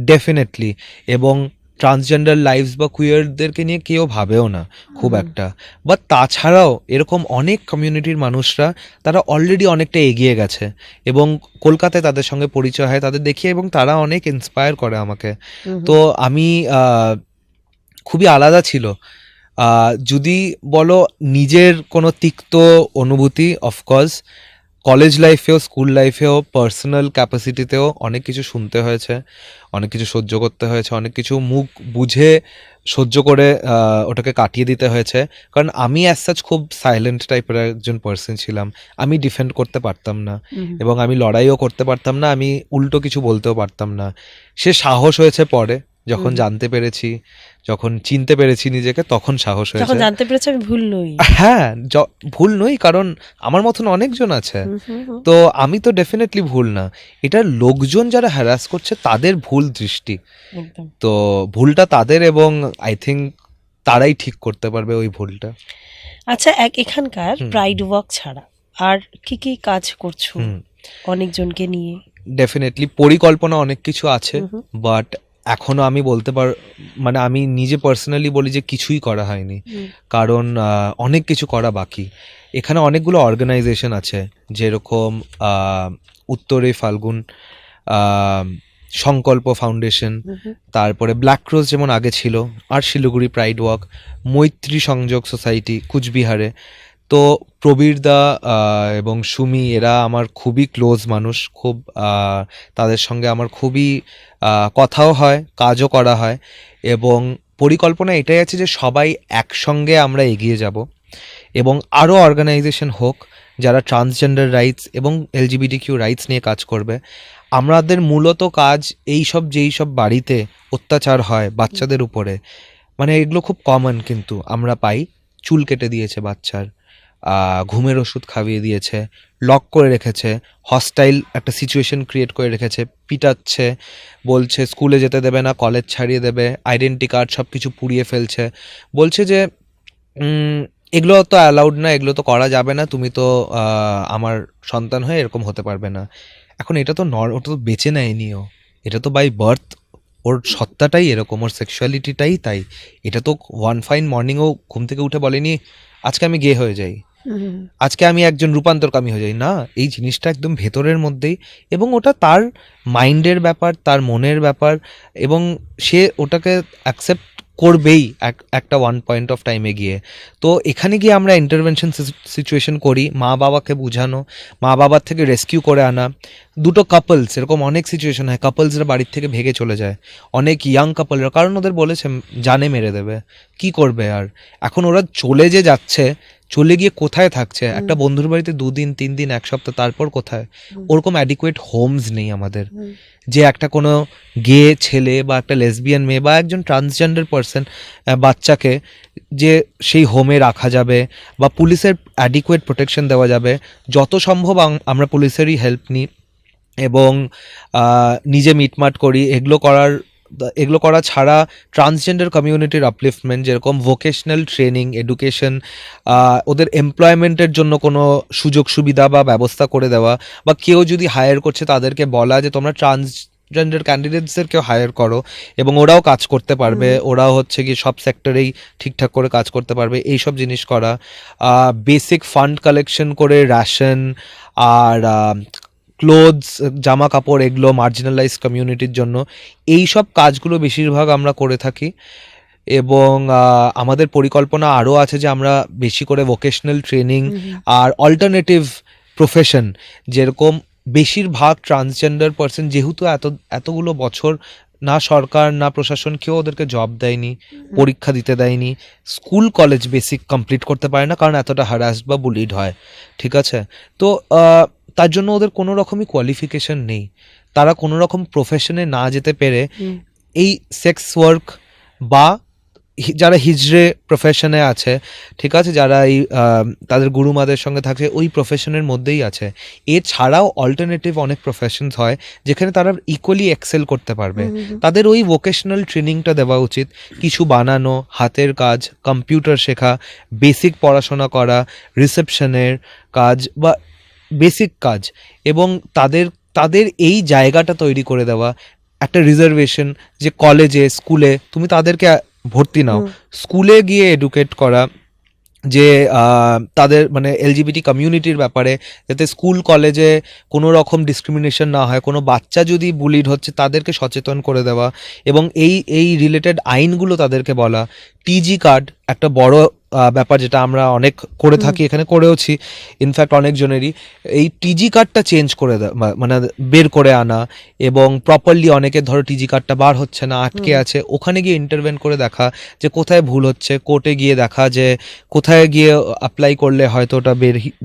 ডেফিনেটলি, এবং ট্রান্সজেন্ডার লাইফস বা কুয়ারদেরকে নিয়ে কেউ ভাবেও না খুব একটা। বাট তাছাড়াও এরকম অনেক কমিউনিটির মানুষরা, তারা অলরেডি অনেকটা এগিয়ে গেছে, এবং কলকাতায় তাদের সঙ্গে পরিচয় হয়, তাদের দেখি, এবং তারা অনেক ইন্সপায়ার করে আমাকে। তো আমি খুবই আলাদা ছিল। যদি বলো নিজের কোনো তিক্ত অনুভূতি, অফকোর্স কলেজ লাইফেও স্কুল লাইফেও পার্সোনাল ক্যাপাসিটিতেও অনেক কিছু শুনতে হয়েছে, অনেক কিছু সহ্য করতে হয়েছে, অনেক কিছু মুখ বুঝে সহ্য করে ওটাকে কাটিয়ে দিতে হয়েছে। কারণ আমি অ্যাজ সাচ খুব সাইলেন্ট টাইপের একজন পার্সন ছিলাম। আমি ডিফেন্ড করতে পারতাম না এবং আমি লড়াইও করতে পারতাম না, আমি উল্টো কিছু বলতেও পারতাম না। সে সাহস হয়েছে পরে, যখন জানতে পেরেছি, যখন চিনতে পেরেছি নিজেকে, তখন সাহস যখন হয়েছে। জানতে পেরেছি আমি ভুল নই। হ্যাঁ, ভুল নই, কারণ আমার মতন অনেকজন আছে। তো আমি তো ডেফিনেটলি ভুল না, এটা লোকজন যারা হ্যারাস করছে তাদের ভুল দৃষ্টি। একদম। তো ভুলটা তাদের, এবং আই থিঙ্ক তারাই ঠিক করতে পারবে ওই ভুলটা। আচ্ছা, এখানকার প্রাইড ওয়াক ছাড়া আর কি কি কাজ করছো অনেকজনকে নিয়ে? ডেফিনেটলি পরিকল্পনা অনেক কিছু আছে, বাট এখনো আমি মানে আমি নিজে পার্সোনালি বলি যে কিছুই করা হয়নি, কারণ অনেক কিছু করা বাকি। এখানে অনেকগুলো অর্গানাইজেশন আছে, যেরকম উত্তরে ফাল্গুন, সংকল্প ফাউন্ডেশন, তারপরে ব্ল্যাক ক্রস যেমন আগে ছিল, আর শিলিগুড়ি প্রাইড ওয়াক, মৈত্রী সংযোগ সোসাইটি কুচবিহারে। তো প্রবীরদা এবং সুমি এরা আমার খুবই ক্লোজ মানুষ, খুব তাদের সঙ্গে আমার খুবই কথাও হয়, কাজও করা হয়, এবং পরিকল্পনা এটাই আছে যে সবাই একসঙ্গে আমরা এগিয়ে যাব, এবং আরও অর্গানাইজেশন হোক যারা ট্রান্সজেন্ডার রাইটস এবং LGBTQ রাইটস নিয়ে কাজ করবে। আমাদের মূলত কাজ যেই সব বাড়িতে অত্যাচার হয় বাচ্চাদের উপরে, মানে এগুলো খুব কমন, কিন্তু আমরা পাই চুল কেটে দিয়েছে বাচ্চার, ঘুমের ওষুধ খাইয়ে দিয়েছে, লক করে রেখেছে, হস্টাইল একটা সিচুয়েশন ক্রিয়েট করে রেখেছে, পিটাচ্ছে, বলছে স্কুলে যেতে দেবে না, কলেজ ছাড়িয়ে দেবে, আইডেন্টি কার্ড সব কিছু পুড়িয়ে ফেলছে, বলছে যে এগুলো তো অ্যালাউড না, এগুলো তো করা যাবে না, তুমি তো আমার সন্তান হয়ে এরকম হতে পারবে না। এখন এটা তো ওটা তো বেঁচে নেয়নি, এটা তো বাই বার্থ, ওর সত্তাটাই এরকম, ওর সেক্সুয়ালিটিটাই তাই। এটা তো ওয়ান ফাইন মর্নিংও ঘুম থেকে উঠে বলেনি আজকে আমি গে হয়ে যাই, আজকে আমি একজন রূপান্তরকামী হয়ে যাই, না, এই জিনিসটা একদম ভেতরের মধ্যেই, এবং ওটা তার মাইন্ডের ব্যাপার, তার মনের ব্যাপার, এবং সে ওটাকে অ্যাকসেপ্ট করবেই একটা ওয়ান পয়েন্ট অফ টাইমে গিয়ে। তো এখানে গিয়ে আমরা ইন্টারভেনশন সিচুয়েশন করি, মা বাবাকে বোঝানো, মা বাবার থেকে রেস্কিউ করে আনা। দুটো কাপলস, এরকম অনেক সিচুয়েশন হয়, কাপলসরা বাড়ির থেকে ভেগে চলে যায়, অনেক ইয়াং কাপলরা, কারণ ওদের বলেছে জানে মেরে দেবে, কি করবে আর। এখন ওরা চলে যাচ্ছে, চলে গিয়ে কোথায় থাকছে, একটা বন্ধুর বাড়িতে 2 দিন 3 দিন 1 সপ্তাহ, তারপর কোথায়? ওরকম অ্যাডিকুয়েট হোমস নেই আমাদের, যে একটা কোনো গে ছেলে বা একটা লেসবিয়ান মেয়ে বা একজন ট্রান্সজেন্ডার পার্সন বাচ্চাকে যে সেই হোমে রাখা যাবে, বা পুলিশের অ্যাডিকুয়েট প্রোটেকশন দেওয়া যাবে। যত সম্ভব আমরা পুলিশেরই হেল্প নিই, এবং নিজে মিটমাট করি। এগুলো করা ছাড়া ট্রান্সজেন্ডার কমিউনিটির আপলিফটমেন্ট, যেরকম ভোকেশনাল ট্রেনিং, এডুকেশন, ওদের এমপ্লয়মেন্টের জন্য কোনো সুযোগ সুবিধা বা ব্যবস্থা করে দেওয়া, বা কেউ যদি হায়ার করছে তাদেরকে বলা যে তোমরা ট্রান্সজেন্ডার ক্যান্ডিডেটসদেরকেও হায়ার করো, এবং ওরাও কাজ করতে পারবে, ওরাও হচ্ছে কি সব সেক্টরেই ঠিকঠাক করে কাজ করতে পারবে, এইসব জিনিস করা। বেসিক ফান্ড কালেকশন করে রেশন আর ক্লোথস, জামা কাপড়, এগুলো মার্জিনালাইজ কমিউনিটির জন্য, এই সব কাজগুলো বেশিরভাগ আমরা করে থাকি। এবং আমাদের পরিকল্পনা আরও আছে যে আমরা বেশি করে ভোকেশনাল ট্রেনিং আর অল্টারনেটিভ প্রফেশন, যেরকম বেশিরভাগ ট্রান্সজেন্ডার পার্সন, যেহেতু এতগুলো বছর না সরকার না প্রশাসন কেউ ওদেরকে জব দেয়নি, পরীক্ষা দিতে দেয়নি, স্কুল কলেজ বেসিক কমপ্লিট করতে পারে না, কারণ এতটা হ্যারাসড বা বুলিড হয়, ঠিক আছে? তো তার জন্য ওদের কোনো রকমই কোয়ালিফিকেশন নেই, তারা কোনো রকম প্রফেশনে না যেতে পেরে এই সেক্স ওয়ার্ক বা যারা হিজড়ে প্রফেশনে আছে, ঠিক আছে, যারা এই তাদের গুরুমাদের সঙ্গে থাকে ওই প্রফেশনের মধ্যেই আছে। এছাড়াও অল্টারনেটিভ অনেক প্রফেশনস হয় যেখানে তারা ইকুয়ালি এক্সেল করতে পারবে, তাদের ওই ভোকেশনাল ট্রেনিংটা দেওয়া উচিত। কিছু বানানো, হাতের কাজ, কম্পিউটার শেখা, বেসিক পড়াশোনা করা, রিসেপশনের কাজ বা বেসিক কাজ, এবং তাদের এই জায়গাটা তৈরি করে দেওয়া, একটা রিজার্ভেশন, যে কলেজে স্কুলে তুমি তাদেরকে ভর্তি নাও, স্কুলে গিয়ে এডুকেট করা, যে তাদের মানে এলজিবিটি কমিউনিটির ব্যাপারে, যাতে স্কুল কলেজে কোনো রকম ডিসক্রিমিনেশন না হয়, কোনো বাচ্চা যদি বুলিড হচ্ছে তাদেরকে সচেতন করে দেওয়া, এবং এই রিলেটেড আইনগুলো তাদেরকে বলা। টিজি কার্ড একটা বড় ব্যাপার যেটা আমরা অনেক করে থাকি, এখানে করেওছি ইনফ্যাক্ট অনেকজনেরই, এই টিজি কার্ডটা চেঞ্জ করে মানে বের করে আনা, এবং প্রপারলি অনেকের ধরো টিজি কার্ডটা বার হচ্ছে না, আটকে আছে, ওখানে গিয়ে ইন্টারভেন করে দেখা যে কোথায় ভুল হচ্ছে, কোর্টে গিয়ে দেখা যে কোথায় গিয়ে অ্যাপ্লাই করলে হয়তো ওটা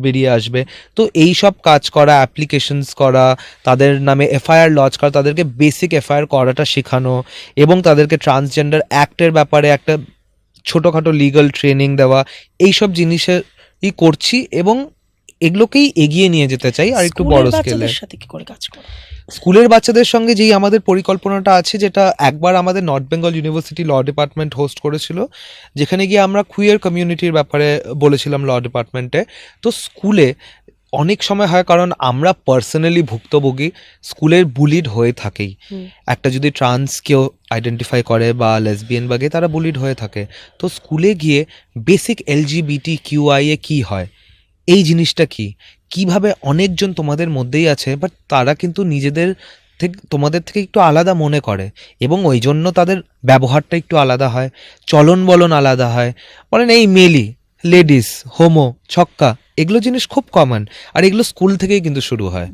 বেরিয়ে আসবে। তো এই সব কাজ করা, অ্যাপ্লিকেশনস করা, তাদের নামে এফআইআর লজ করা, তাদেরকে বেসিক এফআইআর করাটা শেখানো, এবং তাদেরকে ট্রান্সজেন্ডার অ্যাক্টের ব্যাপারে একটা ছোটোখাটো লিগাল ট্রেনিং দেওয়া, এইসব জিনিসেরই করছি এবং এগুলোকেই এগিয়ে নিয়ে যেতে চাই আর একটু বড় স্কুলের স্কেলে। বাচ্চাদের সাথে কি করে কাজ করো? স্কুলের বাচ্চাদের সঙ্গে যেই আমাদের পরিকল্পনাটা আছে, যেটা একবার আমাদের North Bengal University law department host করেছিল, যেখানে গিয়ে আমরা কুইয়ার কমিউনিটির ব্যাপারে বলেছিলাম ল ডিপার্টমেন্টে। তো স্কুলে অনেক সময় হয়, কারণ আমরা পার্সোনালি ভুক্তভোগী, স্কুলের বুলিড হয়ে থাকেই। একটা যদি ট্রান্স কেউ আইডেন্টিফাই করে বা লেসবিয়ান বা গে, তারা বুলিড হয়ে থাকে। তো স্কুলে গিয়ে বেসিক LGBTQIA কি হয়, এই জিনিসটা কি, কিভাবে অনেকজন তোমাদের মধ্যেই আছে বাট তারা কিন্তু নিজেদের থেকে তোমাদের থেকে একটু আলাদা মনে করে, এবং ওই জন্য তাদের ব্যবহারটা একটু আলাদা হয়, চলন বলন আলাদা হয়। বলেন এই মেলি, লেডিস, হোমো, ছক্কা, এগুলো জিনিস খুব কমন, আর এগুলো স্কুল থেকেই কিন্তু শুরু হয়।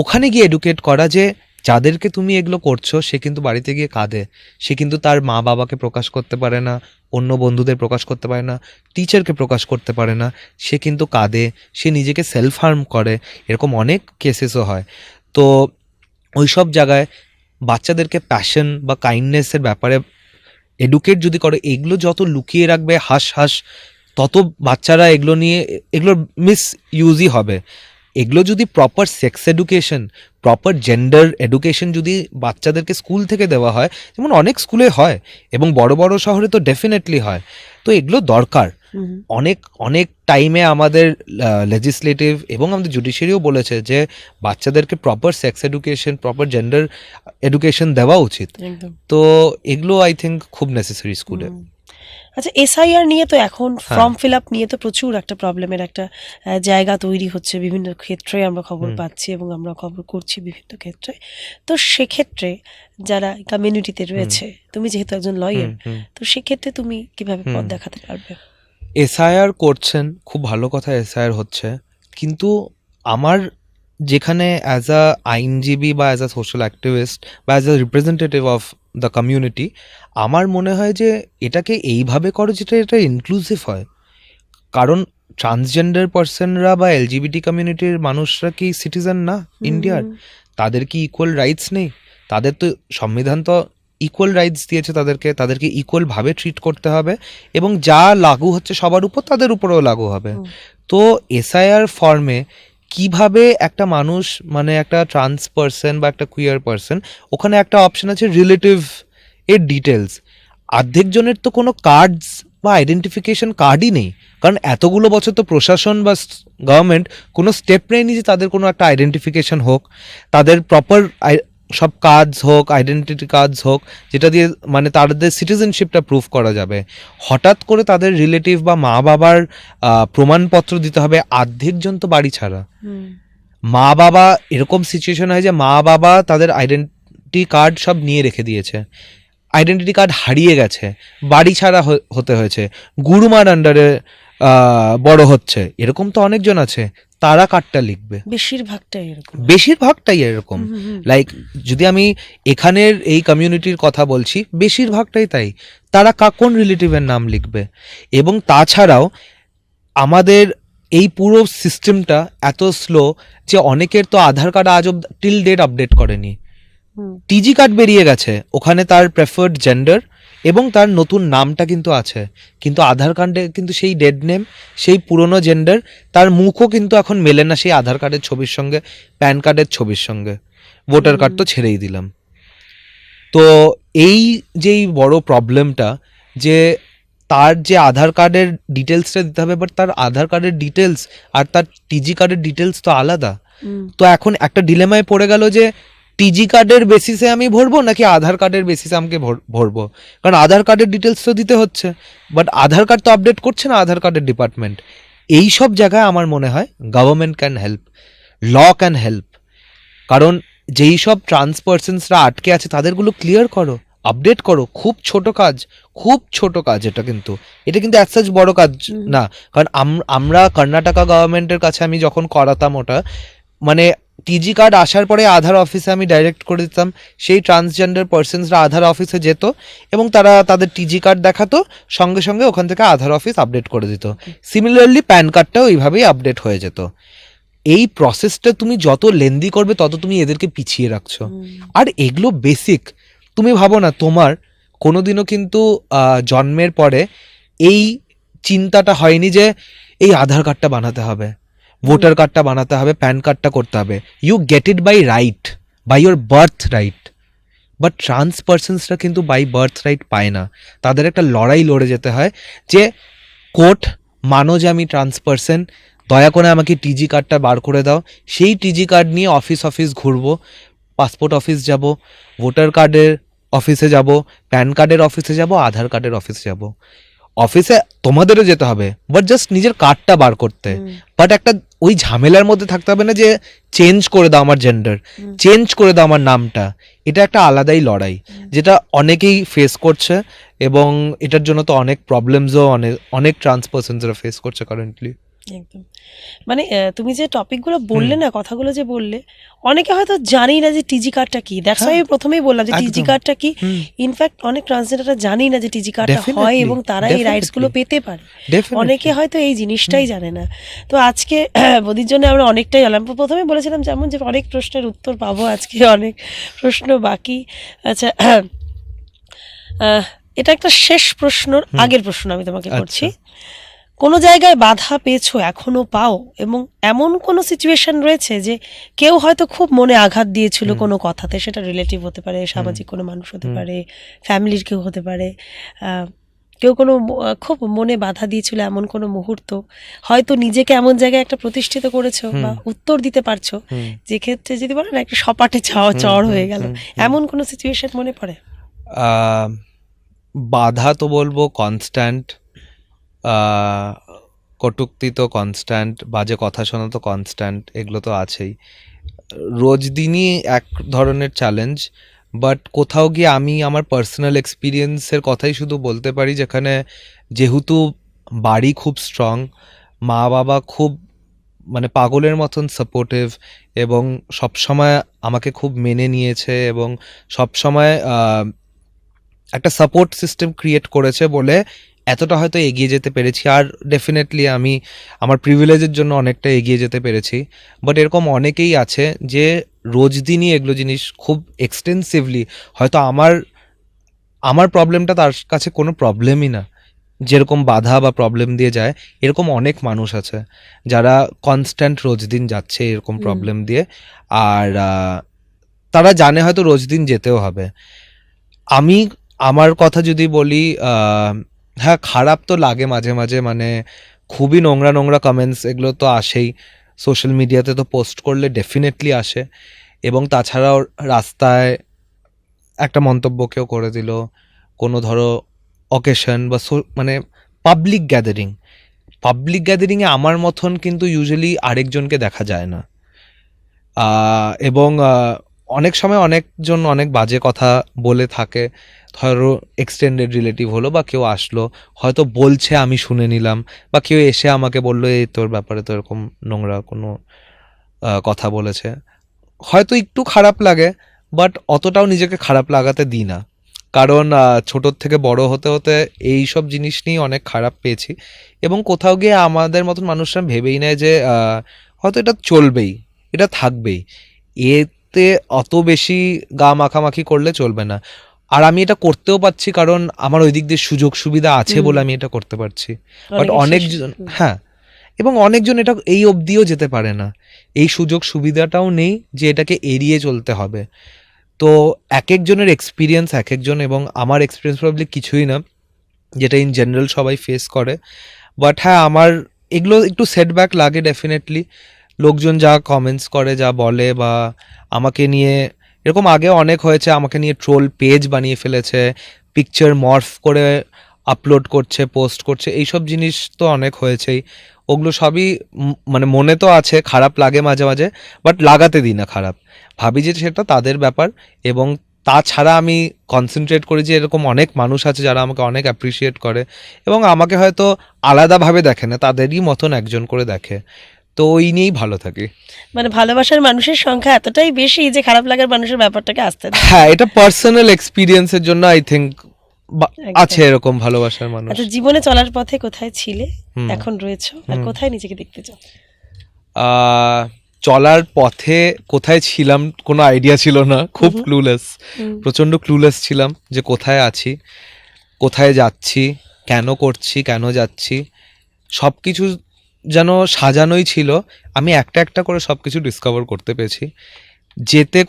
ওখানে গিয়ে এডুকেট করা যে যাদেরকে তুমি এগুলো করছো সে কিন্তু বাড়িতে গিয়ে কাঁদে, সে কিন্তু তার মা বাবাকে প্রকাশ করতে পারে না, অন্য বন্ধুদের প্রকাশ করতে পারে না, টিচারকে প্রকাশ করতে পারে না, সে কিন্তু কাঁদে, সে নিজেকে সেলফ হার্ম করে, এরকম অনেক কেসেসও হয়। তো ওই সব জায়গায় বাচ্চাদেরকে প্যাশন বা কাইন্ডনেসের ব্যাপারে এডুকেট যদি করে, এগুলো যত লুকিয়ে রাখবে হাস হাস, তত বাচ্চারা এগুলো নিয়ে, এগুলোর মিস ইউজই হবে। এগুলো যদি proper sex education, proper gender education যদি বাচ্চাদেরকে স্কুল থেকে দেওয়া হয়, যেমন অনেক স্কুলে হয় এবং বড় বড় শহরে তো ডেফিনেটলি হয়, তো এগুলো দরকার। অনেক অনেক টাইমে আমাদের লেজিসলেটিভ এবং আমাদের জুডিশিয়ারিও বলেছে যে বাচ্চাদেরকে proper sex education, proper gender education দেওয়া উচিত। একদম। তো এগুলো আই থিঙ্ক খুব নেসেসারি স্কুলে। আচ্ছা, এসআইআর নিয়ে তো এখন হ্যাঁ। ফর্ম ফিল আপ নিয়ে তো প্রচুর একটা প্রবলেমের একটা জায়গা তৈরি হচ্ছে, বিভিন্ন ক্ষেত্রে আমরা খবর পাচ্ছি এবং আমরা খবর করছি বিভিন্ন ক্ষেত্রে। তো সেক্ষেত্রে যারা কমিউনিটিতে রয়েছে, তুমি যেহেতু একজন লয়ার, তো সেক্ষেত্রে তুমি কিভাবে পথ দেখাতে পারবে? এসআইআর করছেন, খুব ভালো কথা, এসআইআর হচ্ছে, কিন্তু আমার যেখানে অ্যাজ আ আইনজীবী বা অ্যাজ আ সোশ্যাল অ্যাক্টিভিস্ট বা as a representative of the community, আমার মনে হয় যে এটাকে এইভাবে করো যেটা এটা ইনক্লুসিভ হয়। কারণ ট্রান্সজেন্ডার পার্সনরা বা এলজিবিটি কমিউনিটির মানুষরা কি সিটিজেন না ইন্ডিয়ার? তাদের কি ইকুয়াল রাইটস নেই? তাদের তো সংবিধান তো ইকুয়াল রাইটস দিয়েছে তাদেরকে ইকুয়ালভাবে ট্রিট করতে হবে, এবং যা লাগু হচ্ছে সবার উপর, তাদের উপরেও লাগু হবে। তো এসআইআর ফর্মে কিভাবে একটা মানুষ, মানে একটা ট্রান্স পার্সন বা একটা কুইয়ার পার্সন, ওখানে একটা অপশন আছে রিলেটিভ এর ডিটেলস। অর্ধেক জনের তো কোনো কার্ডস বা আইডেন্টিফিকেশন কার্ডই নেই, কারণ এতগুলো বছর তো প্রশাসন বা গভর্নমেন্ট কোনো স্টেপ নেয়নি যে তাদের কোনো একটা আইডেন্টিফিকেশন হোক, তাদের প্রপার সব কার্ডস হোক, আইডেন্টিটি কার্ডস হোক, যেটা দিয়ে মানে তাদের সিটিজেনশিপটা প্রুফ করা যাবে। হঠাৎ করে তাদের রিলেটিভ বা মা বাবার প্রমাণপত্র দিতে হবে, অর্ধেকজন তো বাড়ি ছাড়া। মা বাবা, এরকম সিচুয়েশন হয় যে মা বাবা তাদের আইডেন্টি কার্ড সব নিয়ে রেখে দিয়েছে, আইডেন্টিটি কার্ড হারিয়ে গেছে, বাড়ি ছাড়া হতে হয়েছে, গুরুমার আন্ডারে বড় হচ্ছে, এরকম তো অনেকজন আছে। তারা কার্ডটা লিখবে, বেশিরভাগটাই এরকম। লাইক যদি আমি এখানের এই কমিউনিটির কথা বলছি, বেশিরভাগটাই তাই। তারা কোন রিলেটিভের নাম লিখবে? এবং তাছাড়াও আমাদের এই পুরো সিস্টেমটা এত স্লো যে অনেকের তো আধার কার্ড আজ টিল ডেট আপডেট করেনি। টিজি কার্ড বেরিয়ে গেছে, ওখানে তার প্রেফার্ড জেন্ডার এবং তার নতুন নামটা কিন্তু আছে, কিন্তু আধার কার্ডে কিন্তু সেই ডেড নেম, সেই পুরনো জেন্ডার, তার মুখও কিন্তু এখন মেলে না সেই আধার কার্ডের ছবির সঙ্গে, প্যান কার্ডের ছবির সঙ্গে, ভোটার কার্ড তো ছেড়েই দিলাম। তো এই যেই বড় প্রবলেমটা, যে তার যে আধার কার্ডের ডিটেলসটা দিতে হবে, বাট তার আধার কার্ডের ডিটেলস আর তার টিজি কার্ডের ডিটেলস তো আলাদা। তো এখন একটা ডিলেমায় পড়ে গেল যে টিজি কার্ডের বেসিসে আমি ভরবো নাকি আধার কার্ডের বেসিসে আমাকে ভরবো, কারণ আধার কার্ডের ডিটেলস তো দিতে হচ্ছে, বাট আধার কার্ড তো আপডেট করছে না আধার কার্ডের ডিপার্টমেন্ট। এই সব জায়গায় আমার মনে হয় government can help, law can help. কারণ যেই সব ট্রান্স পার্সনসরা আটকে আছে তাদেরগুলো ক্লিয়ার করো, আপডেট করো, খুব ছোট কাজ, খুব ছোট কাজ এটা কিন্তু অ্যাজ সাচ বড় কাজ না। কারণ আমরা কর্ণাটকা গভর্নমেন্টের কাছে আমি যখন করাতাম ওটা, মানে টিজি কার্ড আসার পরে আধার অফিসে আমি ডাইরেক্ট করে দিতাম, সেই ট্রান্সজেন্ডার পার্সনসরা আধার অফিসে যেত এবং তারা তাদের টিজি কার্ড দেখাতো, সঙ্গে সঙ্গে ওখান থেকে আধার অফিস আপডেট করে দিত। সিমিলারলি প্যান কার্ডটাও এইভাবেই আপডেট হয়ে যেত। এই প্রসেসটা তুমি যত লেন্দি করবে তত তুমি এদেরকে পিছিয়ে রাখছো। আর এগুলো বেসিক, তুমি ভাবো না তোমার কোনোদিনও কিন্তু জন্মের পরে এই চিন্তাটা হয়নি যে এই আধার কার্ডটা বানাতে হবে, ভোটার কার্ডটা বানাতে হবে, প্যান কার্ডটা করতে হবে। You get it by right, by your birth right. But trans পার্সনসরা কিন্তু বাই বার্থ রাইট পায় না, তাদের একটা লড়াই লড়ে যেতে হয় যে কোর্ট মানো যে আমি ট্রান্স পার্সন, দয়া করে আমাকে টিজি কার্ডটা বার করে দাও। সেই টিজি কার্ড নিয়ে অফিস ঘুরবো, পাসপোর্ট অফিস যাব, ভোটার কার্ডের অফিসে যাব, প্যান কার্ডের অফিসে যাব, আধার কার্ডের অফিসে যাব। অফিসে তোমাদেরও যেতে হবে, বাট জাস্ট নিজের কার্ডটা বার করতে। বাট একটা ওই ঝামেলার মধ্যে থাকতে হবে না যে চেঞ্জ করে দাও আমার জেন্ডার, চেঞ্জ করে দাও আমার নামটা। এটা একটা আলাদাই লড়াই, যেটা অনেকেই ফেস করছে এবং এটার জন্য তো অনেক প্রবলেমসও অনেক ট্রান্স পার্সনসরা ফেস করছে কারেন্টলি। একদম, মানে তুমি যে টপিকগুলো বললে না, কথাগুলো যে বললে, অনেকে হয়তো জানি না যে টিজি কার্ডটা কি। দ্যাটস ওয়াই আমি প্রথমেই বললাম যে টিজি কার্ডটা কি। ইনফ্যাক্ট অনেক ট্রান্সজেন্ডাররা জানি না যে টিজি কার্ডটা হয় এবং তারা এই রাইটস গুলো পেতে পারে। অনেকে হয়তো এই জিনিসটাই জানে না। তো আজকে বদির জন্য আমরা অনেকটাই জানলাম। প্রথমে বলেছিলাম যেমন যে অনেক প্রশ্নের উত্তর পাবো, আজকে অনেক প্রশ্ন বাকি। আচ্ছা, এটা একটা শেষ প্রশ্ন, আগের প্রশ্ন আমি তোমাকে করছি। কোনো জায়গায় বাধা পেয়েছো, এখনো পাও, এবং এমন কোনো সিচুয়েশন রয়েছে যে কেউ হয়তো খুব মনে আঘাত দিয়েছিল কোনো কথাতে, সেটা রিলেটিভ হতে পারে, সামাজিক কোনো মানুষ হতে পারে, ফ্যামিলির কেউ হতে পারে, কেউ কোনো খুব মনে বাধা দিয়েছিল, এমন কোনো মুহূর্ত, হয়তো নিজেকে এমন জায়গায় একটা প্রতিষ্ঠিত করেছো বা উত্তর দিতে পারছো যে ক্ষেত্রে যদি বলো না একটা সপাটে চড় হয়ে গেল, এমন কোনো সিচুয়েশন মনে পড়ে? বাধা তো বলবো কনস্ট্যান্ট, কটূক্তি তো কনস্ট্যান্ট, বাজে কথা শোনা তো কনস্ট্যান্ট, এগুলো তো আছেই। রোজ দিনই এক ধরনের চ্যালেঞ্জ। বাট কোথাও গিয়ে আমি আমার পার্সোনাল এক্সপিরিয়েন্সের কথাই শুধু বলতে পারি, যেখানে যেহেতু বাড়ি খুব স্ট্রং, মা বাবা খুব মানে পাগলের মতন সাপোর্টিভ এবং সবসময় আমাকে খুব মেনে নিয়েছে এবং সবসময় একটা সাপোর্ট সিস্টেম ক্রিয়েট করেছে বলে এতটা হয়তো এগিয়ে যেতে পেরেছি। আর ডেফিনেটলি আমি আমার প্রিভিলেজের জন্য অনেকটা এগিয়ে যেতে পেরেছি। বাট এরকম অনেকেই আছে যে রোজ দিনই এগুলো জিনিস খুব এক্সটেন্সিভলি, হয়তো আমার প্রবলেমটা তার কাছে কোনো প্রবলেমই না, যেরকম বাধা বা প্রবলেম দিয়ে যায়, এরকম অনেক মানুষ আছে যারা কনস্ট্যান্ট রোজ দিন যাচ্ছে এরকম প্রবলেম দিয়ে। আর তারা জানে হয়তো রোজ দিন যেতেও হবে। আমি আমার কথা যদি বলি, হ্যাঁ খারাপ তো লাগে মাঝে মাঝে, মানে খুবই নোংরা কমেন্টস এগুলো তো আসেই, সোশ্যাল মিডিয়াতে তো পোস্ট করলে ডেফিনেটলি আসে। এবং তাছাড়াও রাস্তায় একটা মন্তব্য কেউ করে দিল, কোনো ধরো অকেশন বা মানে পাবলিক গ্যাদারিংয়ে আমার মতন কিন্তু ইউজুয়ালি আরেকজনকে দেখা যায় না। এবং অনেক সময় অনেকজন অনেক বাজে কথা বলে থাকে, ধরো এক্সটেন্ডেড রিলেটিভ হলো বা কেউ আসলো, হয়তো বলছে আমি শুনে নিলাম, বা কেউ এসে আমাকে বললো এই তোর ব্যাপারে তো এরকম নোংরা কোনো কথা বলেছে, হয়তো একটু খারাপ লাগে। বাট অতটাও নিজেকে খারাপ লাগাতে দিই না, কারণ ছোটোর থেকে বড় হতে হতে এই সব জিনিস নিয়ে অনেক খারাপ পেয়েছি। এবং কোথাও গিয়ে আমাদের মতন মানুষরা ভেবেই নেয় যে হয়তো এটা চলবেই, এটা থাকবেই, এতে অত বেশি গা মাখামাখি করলে চলবে না। আর আমি এটা করতেও পারছি কারণ আমার ওই দিক দিয়ে সুযোগ সুবিধা আছে বলে আমি এটা করতে পারছি। বাট অনেকজন, হ্যাঁ, এবং অনেকজন এটা এই অবধিও যেতে পারে না, এই সুযোগ সুবিধাটাও নেই যে এটাকে এড়িয়ে চলতে হবে। তো এক একজনের এক্সপিরিয়েন্স এক একজন, এবং আমার এক্সপিরিয়েন্স প্রবলি কিছুই না, যেটা ইন জেনারেল সবাই ফেস করে। বাট হ্যাঁ, আমার এগুলো একটু সেটব্যাক লাগে ডেফিনেটলি। লোকজন যা কমেন্টস করে, যা বলে, বা আমাকে নিয়ে এরকম আগে অনেক হয়েছে, আমাকে নিয়ে ট্রোল পেজ বানিয়ে ফেলেছে, পিকচার মর্ফ করে আপলোড করছে, পোস্ট করছে, এইসব জিনিস তো অনেক হয়েছেই। ওগুলো সবই মানে মনে তো আছে, খারাপ লাগে মাঝে মাঝে, বাট লাগাতে দিই না খারাপ, ভাবি যে সেটা তাদের ব্যাপার এবং তাছাড়া আমি কনসেন্ট্রেট করি যে এরকম অনেক মানুষ আছে যারা আমাকে অনেক অ্যাপ্রিসিয়েট করে এবং আমাকে হয়তো আলাদাভাবে দেখে না, তাদেরই মতন একজন করে দেখে। তো ওই নিয়েই ভালো থাকি। মানে ভালোবাসার মানুষের সংখ্যা এতটাই বেশি যে খারাপ লাগার মানুষের ব্যাপারটাকে আসতে দেয়। হ্যাঁ, এটা পার্সোনাল এক্সপিরিয়েন্সের জন্য আই থিঙ্ক একদম। আছে এরকম ভালোবাসার মানুষ। আচ্ছা, জীবনে চলার পথে কোথায় ছিলে, হুম। এখন রয়েছো, আর হুম। কোথায় নিজেকে দেখতে চাও? চলার পথে কোথায় ছিলাম কোনো আইডিয়া ছিল না, খুব হুম। ক্লুলেস, প্রচণ্ড ক্লুলেস ছিলাম যে কোথায় আছি, কোথায় যাচ্ছি, কেন করছি, কেন যাচ্ছি, সব কিছু যেন সাজানোই ছিল। আমি একটা একটা করে সব কিছু ডিসকভার করতে পেরেছি।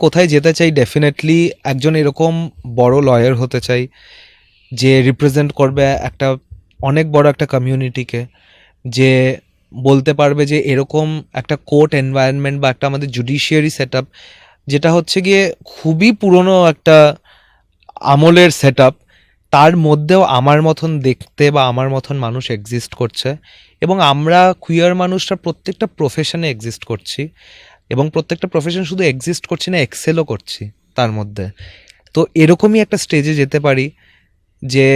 কোথায় যেতে চাই, ডেফিনেটলি একজন এরকম বড় লয়ার হতে চাই যে রিপ্রেজেন্ট করবে একটা অনেক বড় একটা কমিউনিটিকে, যে বলতে পারবে যে এরকম একটা কোর্ট এনভায়রনমেন্ট বা একটা আমাদের জুডিশিয়ারি সেট আপ, যেটা হচ্ছে গিয়ে খুবই পুরনো একটা আমলের সেট আপ, তার মধ্যেও আমার মতন দেখতে বা আমার মতন মানুষ এক্সিস্ট করছে, এবং আমরা কুইয়ার মানুষরা প্রত্যেকটা প্রফেশনে এক্সিস্ট করছি, এবং প্রত্যেকটা প্রফেশন শুধু এক্সিস্ট করছি না, এক্সেলও করছি তার মধ্যে। তো এরকমই একটা স্টেজে যেতে পারি যে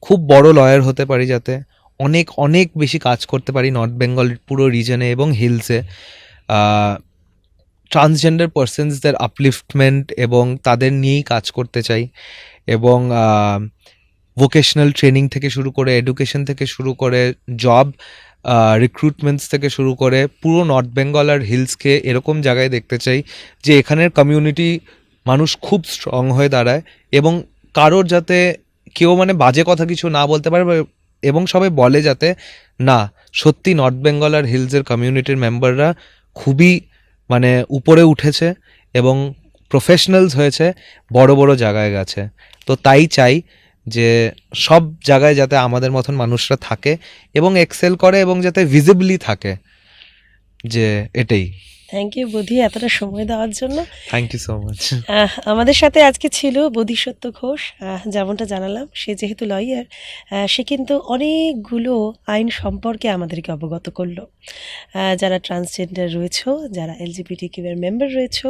খুব বড় লয়ার হতে পারি, যাতে অনেক অনেক বেশি কাজ করতে পারি নর্থ বেঙ্গল পুরো রিজনে এবং হিলসে, ট্রান্সজেন্ডার পার্সনসদের আপলিফটমেন্ট এবং তাদের নিয়েই কাজ করতে চাই, এবং ভোকেশনাল ট্রেনিং থেকে শুরু করে, এডুকেশন থেকে শুরু করে, জব রিক্রুটমেন্টস থেকে শুরু করে পুরো নর্থ বেঙ্গল আর হিলসকে এরকম জায়গায় দেখতে চাই যে এখানের কমিউনিটি মানুষ খুব স্ট্রং হয়ে দাঁড়ায়, এবং কারোর যাতে কেউ মানে বাজে কথা কিছু না বলতে পারে, এবং সবাই বলে যাতে না, সত্যি নর্থ বেঙ্গল আর হিলসের কমিউনিটির মেম্বাররা খুবই মানে উপরে উঠেছে এবং প্রফেশনালস হয়েছে, বড় বড় জায়গায় গেছে। তো তাই চাই যে সব জায়গায় যাতে আমাদের মতন মানুষরা থাকে এবং এক্সেল করে, এবং যাতে ভিজিবলি থাকে, যে এটাই। থ্যাংক ইউ বোধি এতটা সময় দেওয়ার জন্য। Thank you so much. আমাদের সাথে আজকে ছিল বোধিসত্ত্ব ঘোষ। যেমনটা জানালাম, সে যেহেতু লয়ার, সে কিন্তু অনেকগুলো আইন সম্পর্কে আমাদেরকে অবগত করলো। যারা ট্রান্সজেন্ডার রয়েছে, যারা LGBTQ এর মেম্বার রয়েছে,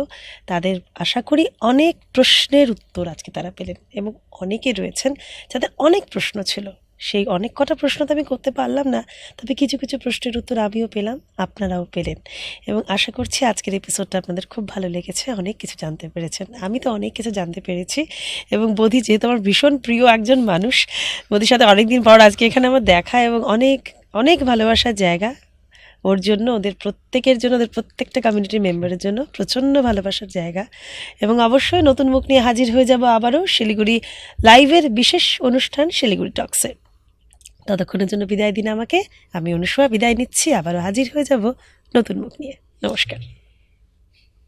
তাদের আশা করি অনেক প্রশ্নের উত্তর আজকে তারা পেলেন, এবং অনেকে রয়েছেন যাদের অনেক প্রশ্ন ছিল। সেই অনেক কটা প্রশ্ন তো আমি করতে পারলাম না, তবে কিছু কিছু প্রশ্নের উত্তর আমিও পেলাম, আপনারাও পেলেন, এবং আশা করছি আজকের এপিসোডটা আপনাদের খুব ভালো লেগেছে, অনেক কিছু জানতে পেরেছেন। আমি তো অনেক কিছু জানতে পেরেছি, এবং বোধি যেহেতু আমার ভীষণ প্রিয় একজন মানুষ, বোধির সাথে অনেকদিন পর আজকে এখানে আমার দেখা, এবং অনেক অনেক ভালোবাসার জায়গা ওর জন্য, ওদের প্রত্যেকের জন্য, ওদের প্রত্যেকটা কমিউনিটির মেম্বারের জন্য প্রচণ্ড ভালোবাসার জায়গা। এবং অবশ্যই নতুন মুখ নিয়ে হাজির হয়ে যাব আবারও শিলিগুড়ি লাইভের বিশেষ অনুষ্ঠান শিলিগুড়ি টক্সে। ততক্ষণের জন্য বিদায় দিন আমাকে। আমি অনুসয়া বিদায় নিচ্ছি, আবারও হাজির হয়ে যাব নতুন মুখ নিয়ে। নমস্কার।